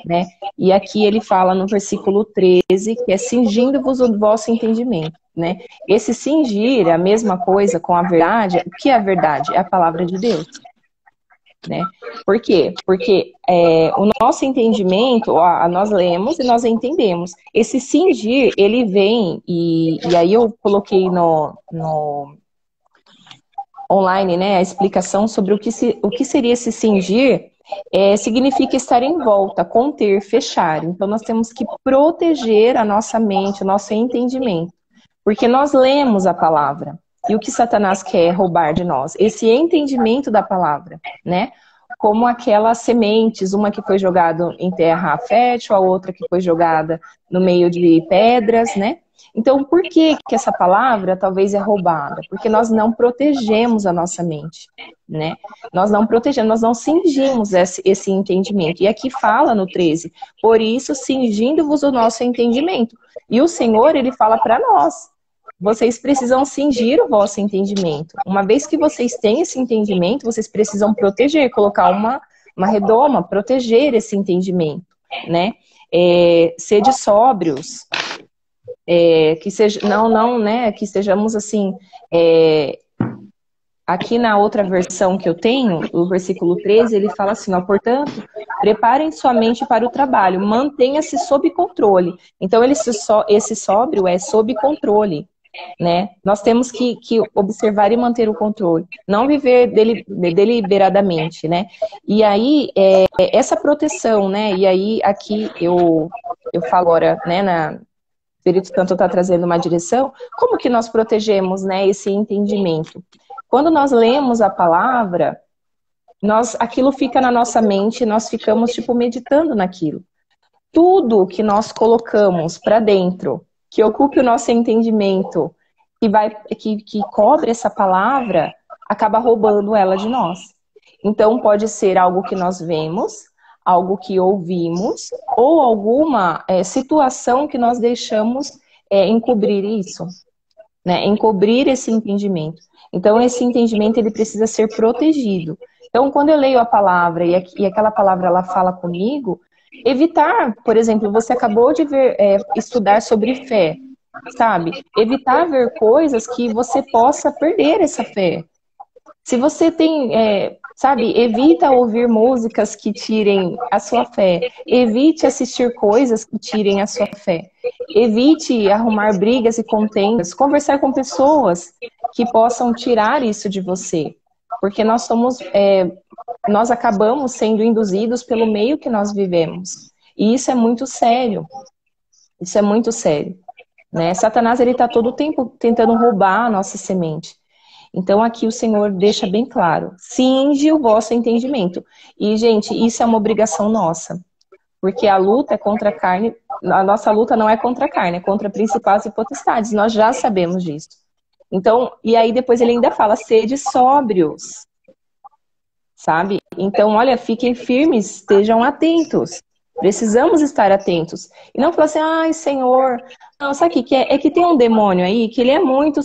né? E aqui ele fala no versículo 13, que é cingindo-vos o vosso entendimento, né? Esse cingir é a mesma coisa com a verdade. O que é a verdade? É a palavra de Deus. Né? Por quê? Porque o nosso entendimento, nós lemos e nós entendemos. Esse cingir, ele vem, e aí eu coloquei no online, né, a explicação sobre o que seria esse cingir. Significa estar em volta, conter, fechar. Então nós temos que proteger a nossa mente, o nosso entendimento. Porque nós lemos a palavra. E o que Satanás quer roubar de nós? Esse entendimento da palavra, né? Como aquelas sementes, uma que foi jogada em terra fértil, a outra que foi jogada no meio de pedras, né? Então, por que essa palavra talvez é roubada? Porque nós não protegemos a nossa mente, né? Nós não protegemos, nós não cingimos esse entendimento. E aqui fala no 13, por isso cingindo-vos o nosso entendimento. E o Senhor, ele fala para nós, vocês precisam cingir o vosso entendimento. Uma vez que vocês têm esse entendimento, vocês precisam proteger, colocar uma redoma, proteger esse entendimento, né? Sede sóbrios, que seja, não, né? Que sejamos assim. Aqui na outra versão que eu tenho, o versículo 13, ele fala assim, ó, portanto, preparem sua mente para o trabalho, mantenha-se sob controle. Então, esse sóbrio é sob controle. Né? Nós temos que observar e manter o controle, não viver deliberadamente, né? E aí, essa proteção, né? E aí, aqui eu falo agora, né? O Espírito Santo está trazendo uma direção, como que nós protegemos, né, esse entendimento? Quando nós lemos a palavra, aquilo fica na nossa mente, nós ficamos, tipo, meditando naquilo. Tudo que nós colocamos para dentro, que ocupe o nosso entendimento, que cobre essa palavra, acaba roubando ela de nós. Então, pode ser algo que nós vemos, algo que ouvimos, ou alguma situação que nós deixamos encobrir isso, né? Encobrir esse entendimento. Então, esse entendimento, ele precisa ser protegido. Então, quando eu leio a palavra e aquela palavra, ela fala comigo, evitar, por exemplo, você acabou de estudar sobre fé, sabe? Evitar ver coisas que você possa perder essa fé. Se você tem, sabe, evita ouvir músicas que tirem a sua fé. Evite assistir coisas que tirem a sua fé. Evite arrumar brigas e contendas. Conversar com pessoas que possam tirar isso de você. Porque nós acabamos sendo induzidos pelo meio que nós vivemos. E isso é muito sério. Isso é muito sério. Né? Satanás, ele está todo o tempo tentando roubar a nossa semente. Então aqui o Senhor deixa bem claro, cinge o vosso entendimento. E, gente, isso é uma obrigação nossa, porque a luta é contra a carne, a nossa luta não é contra a carne, é contra principados e potestades, nós já sabemos disso. Então, e aí depois ele ainda fala, sede sóbrios, sabe? Então, olha, fiquem firmes, estejam atentos. Precisamos estar atentos. E não falar assim, ai, Senhor, não, sabe o que é? É que tem um demônio aí que ele é muito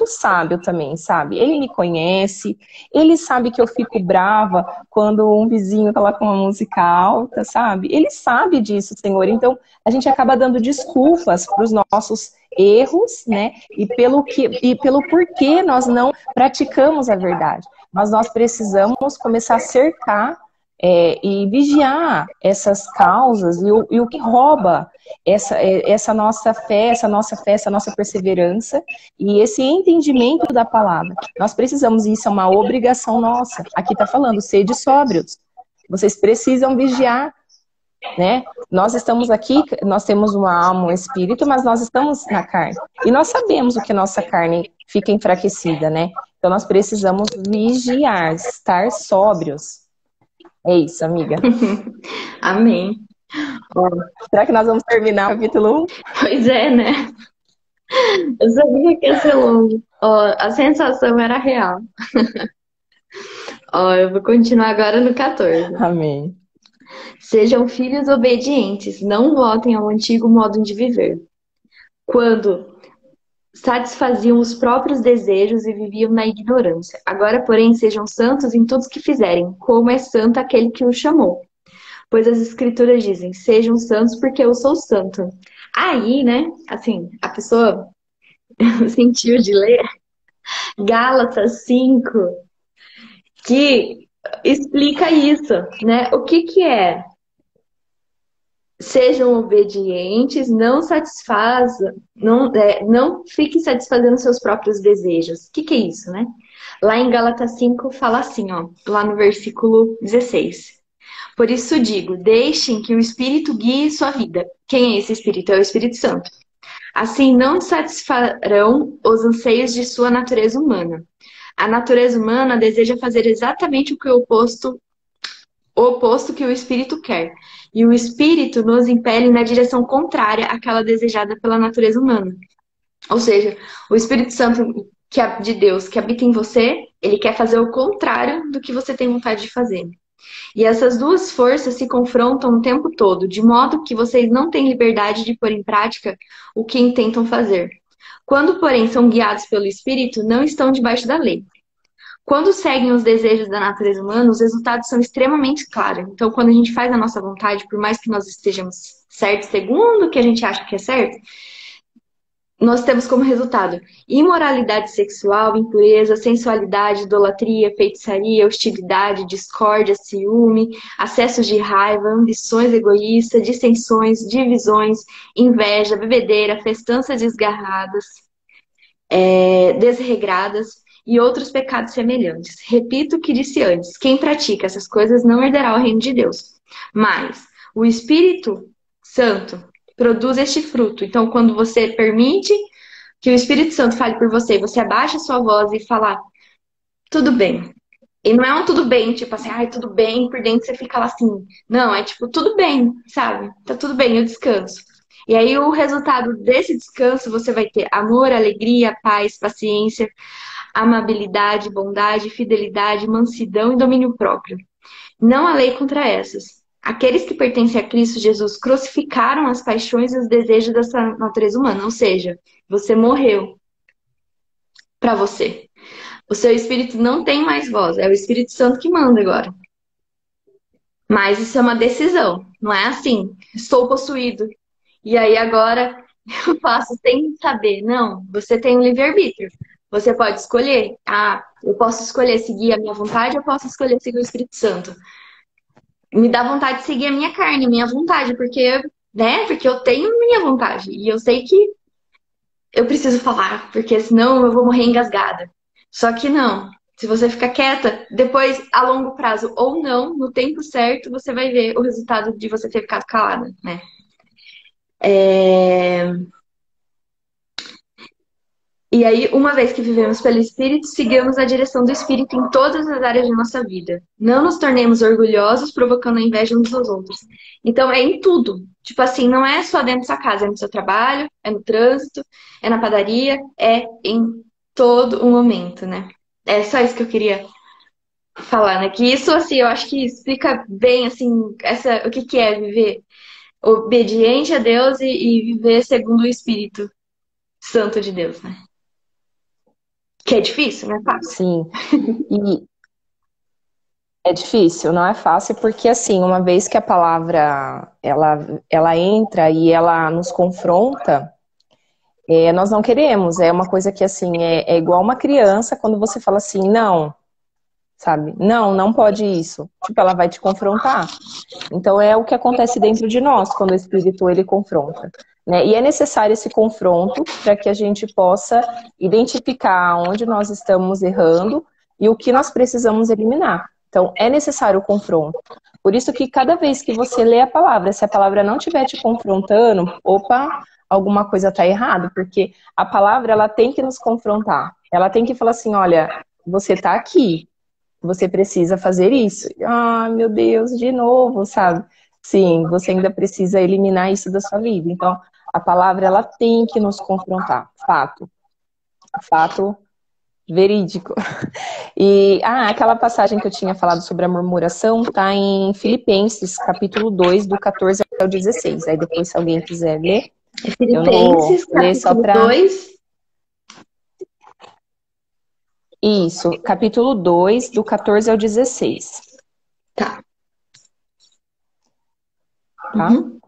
sábio também, sabe? Ele me conhece, ele sabe que eu fico brava quando um vizinho tá lá com uma música alta, sabe? Ele sabe disso, Senhor. Então, a gente acaba dando desculpas para os nossos erros, né? E pelo porquê nós não praticamos a verdade. Mas nós precisamos começar a cercar e vigiar essas causas e o que rouba essa nossa fé, essa nossa perseverança e esse entendimento da palavra. Nós precisamos, e isso é uma obrigação nossa. Aqui está falando, sede sóbrios. Vocês precisam vigiar, né? Nós estamos aqui, nós temos uma alma, um espírito, mas nós estamos na carne. E nós sabemos o que a nossa carne fica enfraquecida, né? Então nós precisamos vigiar, estar sóbrios. É isso, amiga. Amém. Será que nós vamos terminar o capítulo 1? Pois é, né? Eu sabia que ia ser longo. Ó, a sensação era real. Ó, eu vou continuar agora no 14. Amém. Sejam filhos obedientes, não voltem ao antigo modo de viver, quando satisfaziam os próprios desejos e viviam na ignorância. Agora, porém, sejam santos em tudo que fizerem, como é santo aquele que os chamou. Pois as escrituras dizem, sejam santos porque eu sou santo. Aí, né, assim, a pessoa sentiu de ler Gálatas 5, que explica isso, né? O que que é? Sejam obedientes, não satisfaçam, não fiquem satisfazendo seus próprios desejos. O que que é isso, né? Lá em Gálatas 5 fala assim, ó, lá no versículo 16. Por isso digo, deixem que o Espírito guie sua vida. Quem é esse Espírito? É o Espírito Santo. Assim não satisfarão os anseios de sua natureza humana. A natureza humana deseja fazer exatamente o oposto que o Espírito quer. E o Espírito nos impele na direção contrária àquela desejada pela natureza humana. Ou seja, o Espírito Santo de Deus que habita em você, ele quer fazer o contrário do que você tem vontade de fazer. E essas duas forças se confrontam o tempo todo, de modo que vocês não têm liberdade de pôr em prática o que intentam fazer. Quando, porém, são guiados pelo Espírito, não estão debaixo da lei. Quando seguem os desejos da natureza humana, os resultados são extremamente claros. Então, quando a gente faz a nossa vontade, por mais que nós estejamos certos segundo o que a gente acha que é certo, nós temos como resultado imoralidade sexual, impureza, sensualidade, idolatria, feitiçaria, hostilidade, discórdia, ciúme, acessos de raiva, ambições egoístas, dissensões, divisões, inveja, bebedeira, festanças desgarradas, desregradas e outros pecados semelhantes. Repito o que disse antes: quem pratica essas coisas não herdará o reino de Deus. Mas o Espírito Santo produz este fruto. Então, quando você permite que o Espírito Santo fale por você, você abaixa a sua voz e fala, tudo bem. E não é um tudo bem, tipo assim, ai, tudo bem, por dentro você fica lá assim. Não, é tipo, tudo bem, sabe? Tá tudo bem, eu descanso. E aí o resultado desse descanso, você vai ter amor, alegria, paz, paciência, amabilidade, bondade, fidelidade, mansidão e domínio próprio. Não há lei contra essas. Aqueles que pertencem a Cristo Jesus crucificaram as paixões e os desejos dessa natureza humana. Ou seja, você morreu para você. O seu espírito não tem mais voz. É o Espírito Santo que manda agora. Mas isso é uma decisão. Não é assim, estou possuído. E aí agora eu faço sem saber. Não, você tem um livre-arbítrio. Você pode escolher. Ah, eu posso escolher seguir a minha vontade, eu posso escolher seguir o Espírito Santo. Me dá vontade de seguir a minha carne, minha vontade, porque, né? Porque eu tenho minha vontade. E eu sei que eu preciso falar, porque senão eu vou morrer engasgada. Só que não. Se você ficar quieta, depois, a longo prazo ou não, no tempo certo, você vai ver o resultado de você ter ficado calada, né? E aí, uma vez que vivemos pelo Espírito, sigamos a direção do Espírito em todas as áreas de nossa vida. Não nos tornemos orgulhosos, provocando a inveja uns dos outros. Então, é em tudo. Tipo assim, não é só dentro da sua casa, é no seu trabalho, é no trânsito, é na padaria, é em todo o momento, né? É só isso que eu queria falar, né? Que isso, assim, eu acho que explica bem, assim, o que que é viver obediente a Deus e viver segundo o Espírito Santo de Deus, né? Que é difícil, não é fácil. Sim. E é difícil, não é fácil, porque assim, uma vez que a palavra ela entra e ela nos confronta, nós não queremos. É uma coisa que assim, é igual uma criança quando você fala assim, não, sabe? Não, não pode isso. Tipo, ela vai te confrontar. Então é o que acontece dentro de nós quando o Espírito ele confronta, né? E é necessário esse confronto para que a gente possa identificar onde nós estamos errando e o que nós precisamos eliminar. Então é necessário o confronto. Por isso que cada vez que você lê a palavra, se a palavra não estiver te confrontando, opa, alguma coisa está errada, porque a palavra ela tem que nos confrontar. Ela tem que falar assim, olha, você está aqui, você precisa fazer isso. Ah, meu Deus, de novo, sabe? Sim, você ainda precisa eliminar isso da sua vida. Então, a palavra, ela tem que nos confrontar. Fato. Fato verídico. E, aquela passagem que eu tinha falado sobre a murmuração tá em Filipenses, capítulo 2, do 14 ao 16. Aí depois, se alguém quiser ler, eu não vou Filipenses, ler só capítulo para... 2. Isso, capítulo 2, do 14 ao 16. Tá. Tá? Uhum.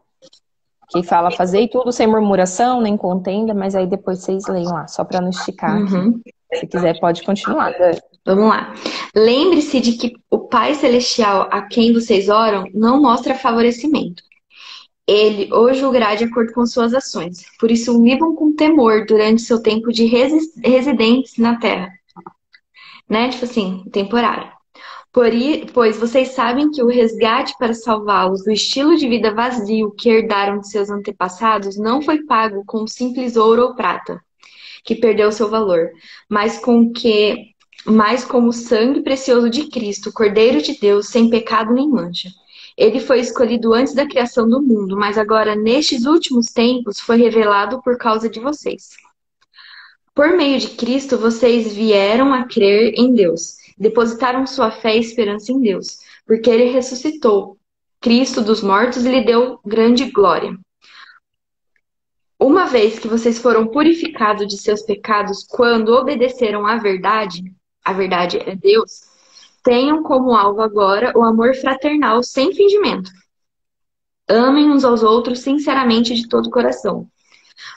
Que fala, fazei tudo sem murmuração, nem contenda, mas aí depois vocês leiam lá, só para não esticar aqui. Uhum. Se quiser, pode continuar. Vamos lá. Lembre-se de que o Pai Celestial a quem vocês oram não mostra favorecimento. Ele os julgará de acordo com suas ações. Por isso, vivam com temor durante seu tempo de residentes na Terra. Né? Tipo assim, temporário. Pois vocês sabem que o resgate para salvá-los do estilo de vida vazio que herdaram de seus antepassados não foi pago com simples ouro ou prata, que perdeu seu valor, mas com o sangue precioso de Cristo, Cordeiro de Deus, sem pecado nem mancha. Ele foi escolhido antes da criação do mundo, mas agora, nestes últimos tempos, foi revelado por causa de vocês. Por meio de Cristo, vocês vieram a crer em Deus. Depositaram sua fé e esperança em Deus, porque ele ressuscitou Cristo dos mortos e lhe deu grande glória. Uma vez que vocês foram purificados de seus pecados quando obedeceram à verdade é Deus, tenham como alvo agora o amor fraternal sem fingimento. Amem uns aos outros sinceramente de todo o coração.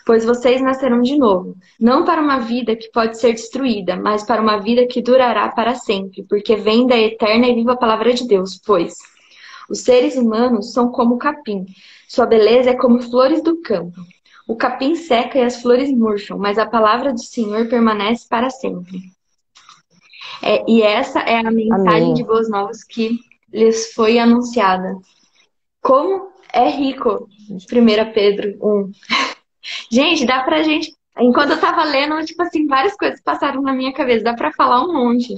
Pois vocês nasceram de novo, não para uma vida que pode ser destruída, mas para uma vida que durará para sempre, porque vem da eterna e viva palavra de Deus. Pois os seres humanos são como o capim, sua beleza é como flores do campo. O capim seca e as flores murcham, mas a palavra do Senhor permanece para sempre. E essa é a mensagem de Amém. boas novas que lhes foi anunciada. Como é rico, 1 Pedro 1. Gente, dá pra gente. Enquanto eu tava lendo, tipo assim, várias coisas passaram na minha cabeça. Dá pra falar um monte,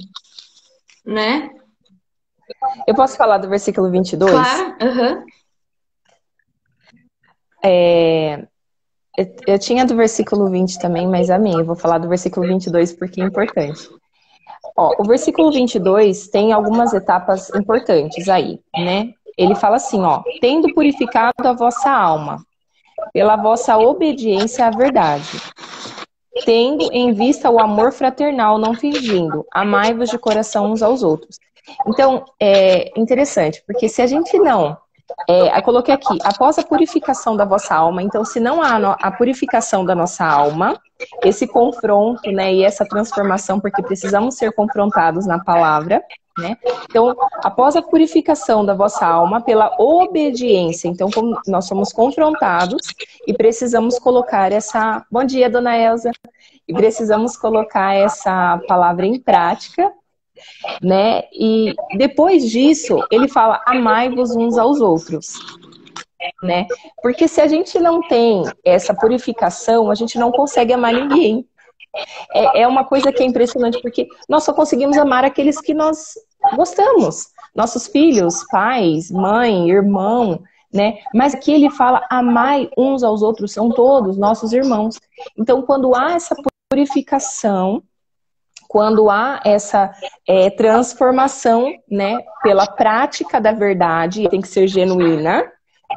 né? Eu posso falar do versículo 22? Claro, aham. Eu tinha do versículo 20 também, mas amém. Eu vou falar do versículo 22 porque é importante. Ó, o versículo 22 tem algumas etapas importantes aí, né? Ele fala assim, ó, tendo purificado a vossa alma pela vossa obediência à verdade, tendo em vista o amor fraternal, não fingindo, amai-vos de coração uns aos outros. Então, é interessante, porque se a gente não... eu coloquei aqui, após a purificação da vossa alma, então se não há a purificação da nossa alma, esse confronto, né, e essa transformação, porque precisamos ser confrontados na palavra, né? Então, após a purificação da vossa alma pela obediência, então como nós somos confrontados e precisamos colocar essa... Bom dia, dona Elza! E precisamos colocar essa palavra em prática, né? E depois disso, ele fala, amai-vos uns aos outros, né? Porque se a gente não tem essa purificação, a gente não consegue amar ninguém, É uma coisa que é impressionante, porque nós só conseguimos amar aqueles que nós gostamos. Nossos filhos, pais, mãe, irmão, né? Mas aqui ele fala, amai uns aos outros, são todos nossos irmãos. Então, quando há essa purificação, quando há essa transformação, né, pela prática da verdade, tem que ser genuína,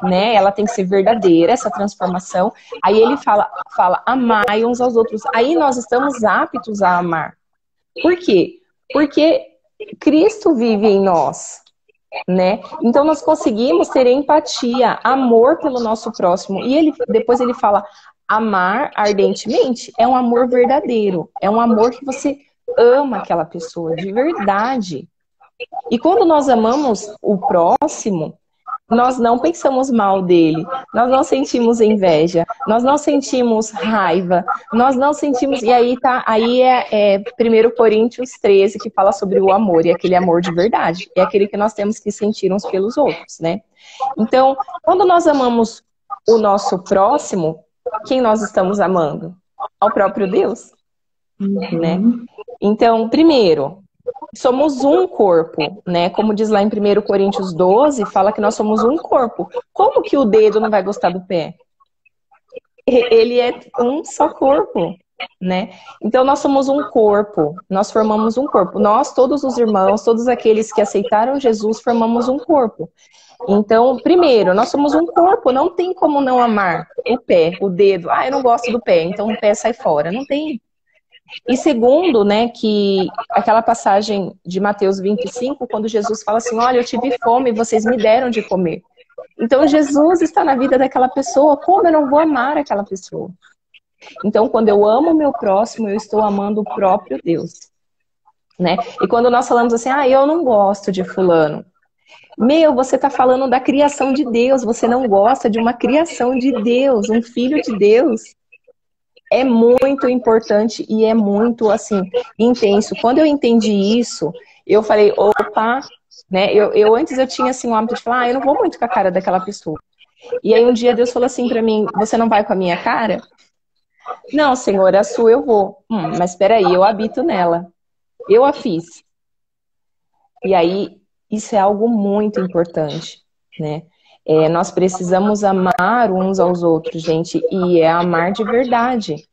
né, ela tem que ser verdadeira, essa transformação. Aí ele fala, amai uns aos outros. Aí nós estamos aptos a amar. Por quê? Porque Cristo vive em nós, né? Então nós conseguimos ter empatia, amor pelo nosso próximo. E depois ele fala, amar ardentemente é um amor verdadeiro, é um amor que você ama aquela pessoa de verdade. E quando nós amamos o próximo, nós não pensamos mal dele, nós não sentimos inveja, nós não sentimos raiva, nós não sentimos... E aí é 1 Coríntios 13 que fala sobre o amor, e aquele amor de verdade, é aquele que nós temos que sentir uns pelos outros, né? Então, quando nós amamos o nosso próximo, quem nós estamos amando? Ao próprio Deus, né? Então, primeiro, somos um corpo, né? Como diz lá em 1 Coríntios 12, fala que nós somos um corpo. Como que o dedo não vai gostar do pé? Ele é um só corpo, né? Então nós somos um corpo, nós formamos um corpo. Nós, todos os irmãos, todos aqueles que aceitaram Jesus, formamos um corpo. Então, primeiro, nós somos um corpo, não tem como não amar o pé, o dedo. Ah, eu não gosto do pé, então o pé sai fora. Não tem. E segundo, né, que aquela passagem de Mateus 25, quando Jesus fala assim, olha, eu tive fome e vocês me deram de comer. Então Jesus está na vida daquela pessoa, como eu não vou amar aquela pessoa? Então quando eu amo o meu próximo, eu estou amando o próprio Deus, né? E quando nós falamos assim, ah, eu não gosto de fulano. Você está falando da criação de Deus, você não gosta de uma criação de Deus, um filho de Deus. É muito importante e é muito, assim, intenso. Quando eu entendi isso, eu falei, opa, né? Antes eu tinha, assim, o hábito de falar, ah, eu não vou muito com a cara daquela pessoa. E aí um dia Deus falou assim pra mim, você não vai com a minha cara? Não, Senhor, a sua eu vou. Mas espera aí, eu habito nela. Eu a fiz. E aí, isso é algo muito importante, né? Nós precisamos amar uns aos outros, gente, e é amar de verdade.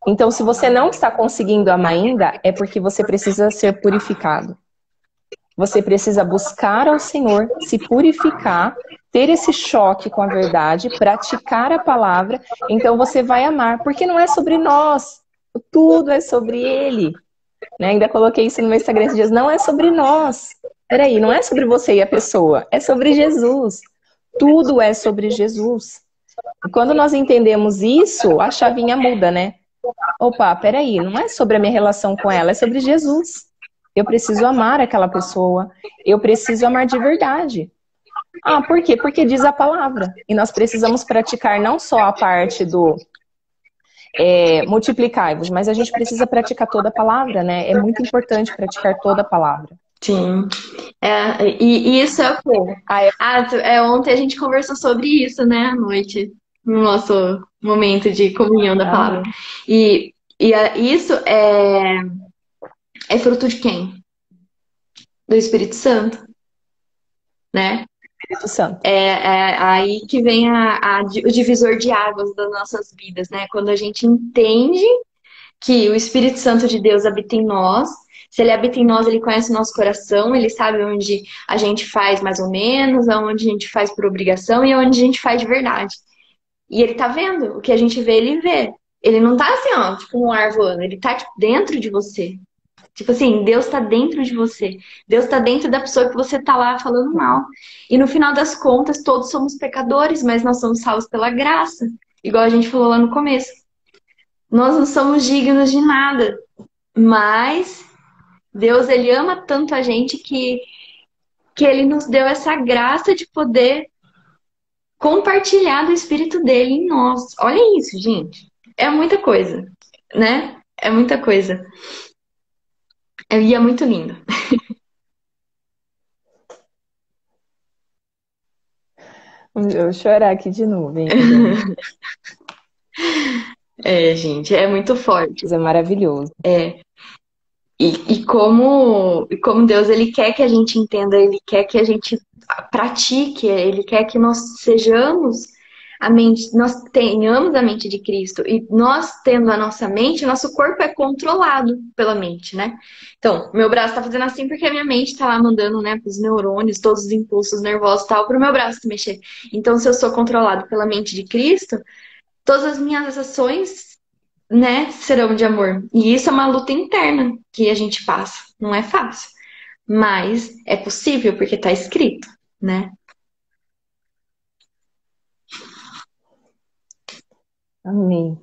Então, se você não está conseguindo amar ainda, é porque você precisa ser purificado. Você precisa buscar ao Senhor, se purificar, ter esse choque com a verdade, praticar a palavra, então você vai amar, porque não é sobre nós, tudo é sobre Ele. Né? Ainda coloquei isso no meu Instagram esses dias, não é sobre nós. Peraí, não é sobre você e a pessoa, é sobre Jesus. Tudo é sobre Jesus. E quando nós entendemos isso, a chavinha muda, né? Opa, peraí, não é sobre a minha relação com ela, é sobre Jesus. Eu preciso amar aquela pessoa, eu preciso amar de verdade. Ah, por quê? Porque diz a palavra. E nós precisamos praticar não só a parte do multiplicai-vos, mas a gente precisa praticar toda a palavra, né? É muito importante praticar toda a palavra. Sim. E isso é o quê? Ontem a gente conversou sobre isso, né, à noite, no nosso momento de comunhão da palavra. E isso é fruto de quem? Do Espírito Santo, né? Espírito Santo. Aí que vem o divisor de águas das nossas vidas, né? Quando a gente entende que o Espírito Santo de Deus habita em nós. Se ele habita em nós, ele conhece o nosso coração, ele sabe onde a gente faz mais ou menos, aonde a gente faz por obrigação e aonde a gente faz de verdade. E ele tá vendo, o que a gente vê, ele vê. Ele não tá assim, ó, tipo um ar voando, ele tá tipo, dentro de você. Tipo assim, Deus tá dentro de você. Deus tá dentro da pessoa que você tá lá falando mal. E no final das contas, todos somos pecadores, mas nós somos salvos pela graça. Igual a gente falou lá no começo. Nós não somos dignos de nada, mas Deus, ele ama tanto a gente que ele nos deu essa graça de poder compartilhar do Espírito dele em nós. Olha isso, gente. É muita coisa, né? É muita coisa. E é muito lindo. Eu vou chorar aqui de novo, hein? É, gente, é muito forte. Isso é maravilhoso. É. E como Deus, ele quer que a gente entenda, ele quer que a gente pratique, ele quer que nós sejamos a mente, nós tenhamos a mente de Cristo. E nós tendo a nossa mente, nosso corpo é controlado pela mente, né? Então, meu braço tá fazendo assim porque a minha mente tá lá mandando, né, pros neurônios, todos os impulsos nervosos e tal, pro meu braço se mexer. Então, se eu sou controlado pela mente de Cristo, todas as minhas ações, né, serão de amor. E isso é uma luta interna que a gente passa. Não é fácil, mas é possível porque está escrito, né? Amém.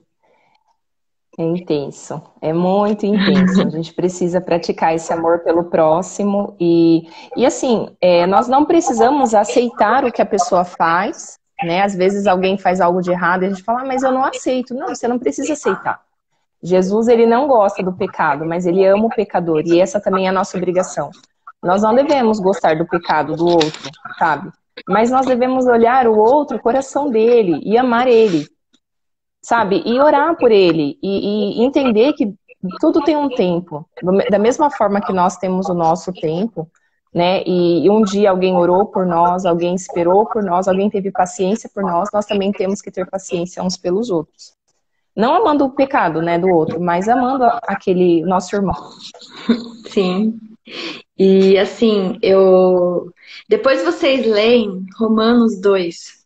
É intenso, é muito intenso. A gente precisa praticar esse amor pelo próximo e assim, nós não precisamos aceitar o que a pessoa faz, né? Às vezes alguém faz algo de errado e a gente fala, mas eu não aceito. Não, você não precisa aceitar. Jesus, ele não gosta do pecado, mas ele ama o pecador e essa também é a nossa obrigação. Nós não devemos gostar do pecado do outro, sabe? Mas nós devemos olhar o outro, o coração dele e amar ele, sabe? E orar por ele e entender que tudo tem um tempo. Da mesma forma que nós temos o nosso tempo, né? E um dia alguém orou por nós, alguém esperou por nós, alguém teve paciência por nós, nós também temos que ter paciência uns pelos outros. Não amando o pecado, né, do outro, mas amando aquele nosso irmão. Sim. E assim, eu. Depois vocês leem Romanos 2.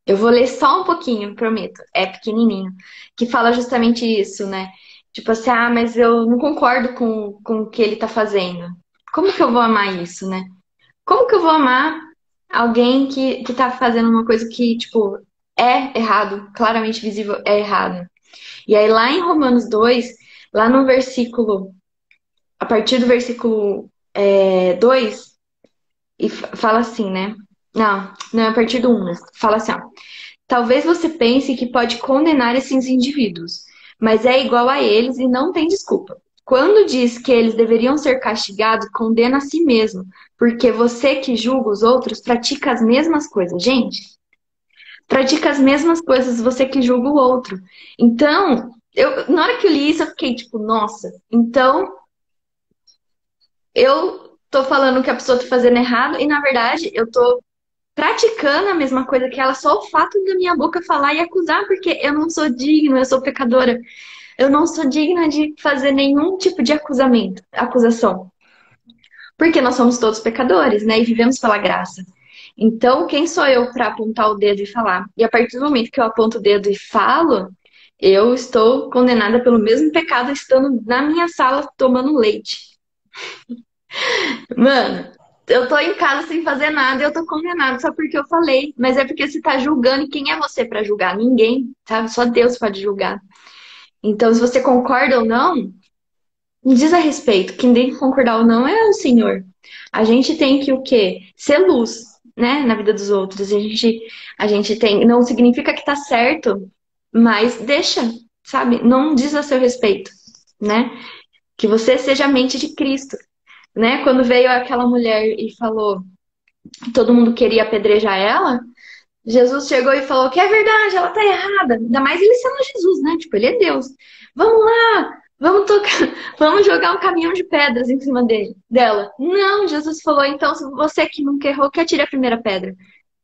Eu vou ler só um pouquinho, prometo. É pequenininho. Que fala justamente isso, né? Tipo assim, ah, mas eu não concordo com o que ele tá fazendo. Como que eu vou amar isso, né? Como que eu vou amar alguém que tá fazendo uma coisa que, tipo, é errado, claramente visível, é errado? E aí, lá em Romanos 2, lá no versículo, a partir do versículo 2, e fala assim, né? Não é a partir do 1, né? Fala assim, ó. Talvez você pense que pode condenar esses indivíduos, mas é igual a eles e não tem desculpa. Quando diz que eles deveriam ser castigados, condena a si mesmo, porque você que julga os outros pratica as mesmas coisas. Gente, pratica as mesmas coisas você que julga o outro. Então, na hora que eu li isso, eu fiquei tipo, nossa, então eu tô falando que a pessoa tá fazendo errado e na verdade eu tô praticando a mesma coisa que ela, só o fato da minha boca falar e acusar, porque eu não sou digna, eu sou pecadora. Eu não sou digna de fazer nenhum tipo de acusação. Porque nós somos todos pecadores, né? E vivemos pela graça. Então, quem sou eu para apontar o dedo e falar? E a partir do momento que eu aponto o dedo e falo, eu estou condenada pelo mesmo pecado estando na minha sala tomando leite. Mano, eu tô em casa sem fazer nada e eu tô condenado só porque eu falei. Mas é porque você tá julgando e quem é você pra julgar? Ninguém, sabe? Só Deus pode julgar. Então, se você concorda ou não, me diz a respeito. Quem tem que concordar ou não é o Senhor. A gente tem que o quê? Ser luz, né? Na vida dos outros. A gente tem. Não significa que tá certo, mas deixa, sabe? Não diz a seu respeito, né? Que você seja a mente de Cristo, né? Quando veio aquela mulher e falou que todo mundo queria apedrejar ela, Jesus chegou e falou que é verdade, ela tá errada. Ainda mais ele sendo Jesus, né? Tipo, ele é Deus. Vamos lá, vamos tocar, vamos jogar um caminhão de pedras em cima dela. Não, Jesus falou, então, se você que nunca errou, que atire a primeira pedra.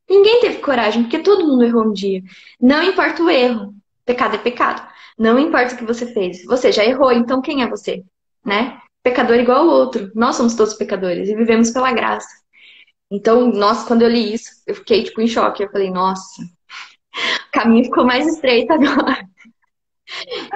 Ninguém teve coragem, porque todo mundo errou um dia. Não importa o erro. Pecado é pecado. Não importa o que você fez. Você já errou, então quem é você? Né? Pecador igual ao outro. Nós somos todos pecadores e vivemos pela graça. Então, nossa, quando eu li isso, eu fiquei, tipo, em choque. Eu falei, nossa, o caminho ficou mais estreito agora.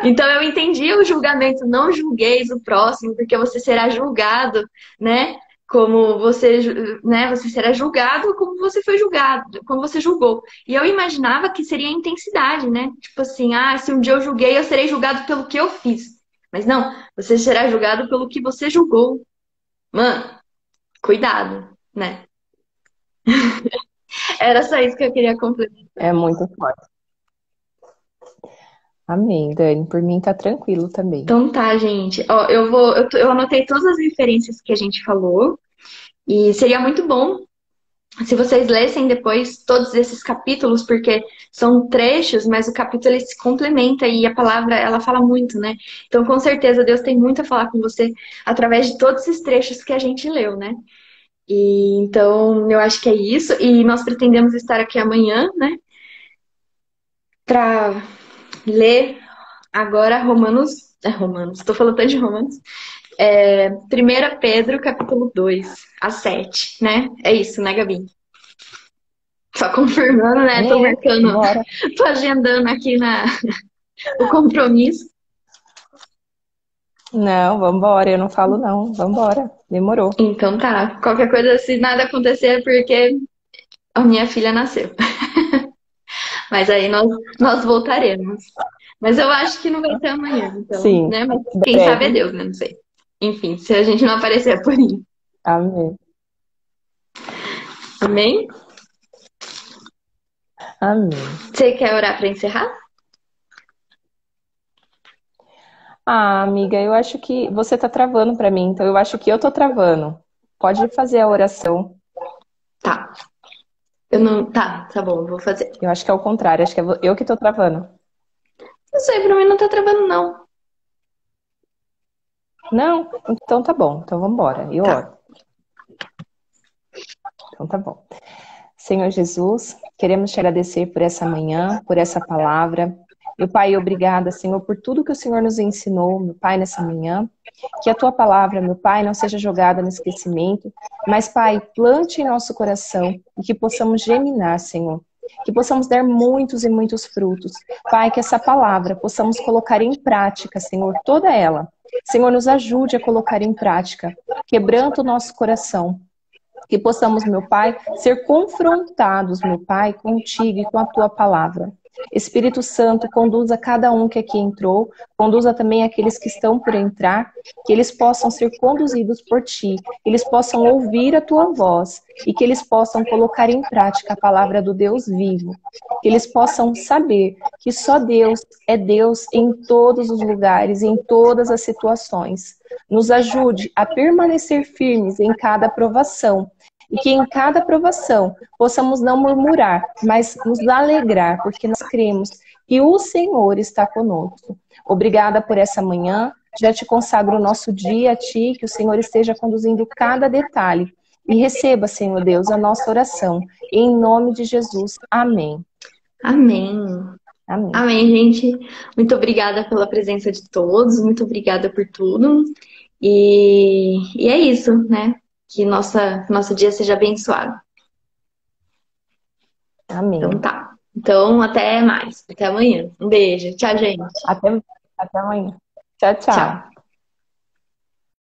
Então, eu entendi o julgamento. Não julgueis o próximo, porque você será julgado, né? Como você, né? Você será julgado como você foi julgado, como você julgou. E eu imaginava que seria a intensidade, né? Tipo assim, ah, se um dia eu julguei, eu serei julgado pelo que eu fiz. Mas não, você será julgado pelo que você julgou. Mano, cuidado, né? Era só isso que eu queria complementar. É muito forte. Amém, Dani. Por mim tá tranquilo também. Então tá, gente. Ó, eu anotei todas as referências que a gente falou e seria muito bom Se vocês lessem depois todos esses capítulos, porque são trechos, mas o capítulo ele se complementa e a palavra ela fala muito, né? Então, com certeza, Deus tem muito a falar com você através de todos esses trechos que a gente leu, né? E então, eu acho que é isso. E nós pretendemos estar aqui amanhã, né? Para ler agora Romanos. Romanos, estou falando tanto de Romanos. 1 Pedro, capítulo 2 a 7, né? É isso, né, Gabi? Só confirmando, né? Tô marcando, Bora. tô agendando aqui o compromisso. Não, vambora, eu não falo não, vambora, demorou. Então tá. Qualquer coisa, se nada acontecer, é porque a minha filha nasceu. Mas aí nós voltaremos. Mas eu acho que não vai ser amanhã, então, Sim, né? Mas quem sabe é breve. Deus, né? Não sei. Enfim, se a gente não aparecer é por isso. Amém. Amém? Amém. Você quer orar para encerrar? Ah, amiga, eu acho que você tá travando pra mim, então eu acho que eu tô travando. Pode fazer a oração. Tá. Eu não. Tá bom, eu vou fazer. Eu acho que é o contrário, acho que é eu que tô travando. Não sei, pra mim não tá travando, não. Não? Então tá bom, então vambora, eu Tá. oro. Então tá bom. Senhor Jesus, queremos te agradecer por essa manhã, por essa palavra. Meu Pai, obrigada, Senhor, por tudo que o Senhor nos ensinou, meu Pai, nessa manhã. Que a tua palavra, meu Pai, não seja jogada no esquecimento, mas, Pai, plante em nosso coração e que possamos germinar, Senhor. Que possamos dar muitos e muitos frutos. Pai, que essa palavra possamos colocar em prática, Senhor, toda ela. Senhor, nos ajude a colocar em prática, quebrando o nosso coração, que possamos, meu Pai, ser confrontados, meu Pai, contigo e com a tua palavra. Espírito Santo, conduza cada um que aqui entrou, conduza também aqueles que estão por entrar, que eles possam ser conduzidos por ti, que eles possam ouvir a tua voz e que eles possam colocar em prática a palavra do Deus vivo, que eles possam saber que só Deus é Deus em todos os lugares, em todas as situações. Nos ajude a permanecer firmes em cada aprovação, e que em cada aprovação possamos não murmurar, mas nos alegrar, porque nós cremos que o Senhor está conosco. Obrigada por essa manhã, já te consagro o nosso dia a ti, que o Senhor esteja conduzindo cada detalhe. E receba, Senhor Deus, a nossa oração. Em nome de Jesus. Amém. Amém. Amém. Amém, gente. Muito obrigada pela presença de todos. Muito obrigada por tudo. E é isso, né? Que nosso dia seja abençoado. Então Amém. tá. Então, até mais. Até amanhã. Um beijo. Tchau, gente. Até amanhã. Tchau, tchau. Tchau.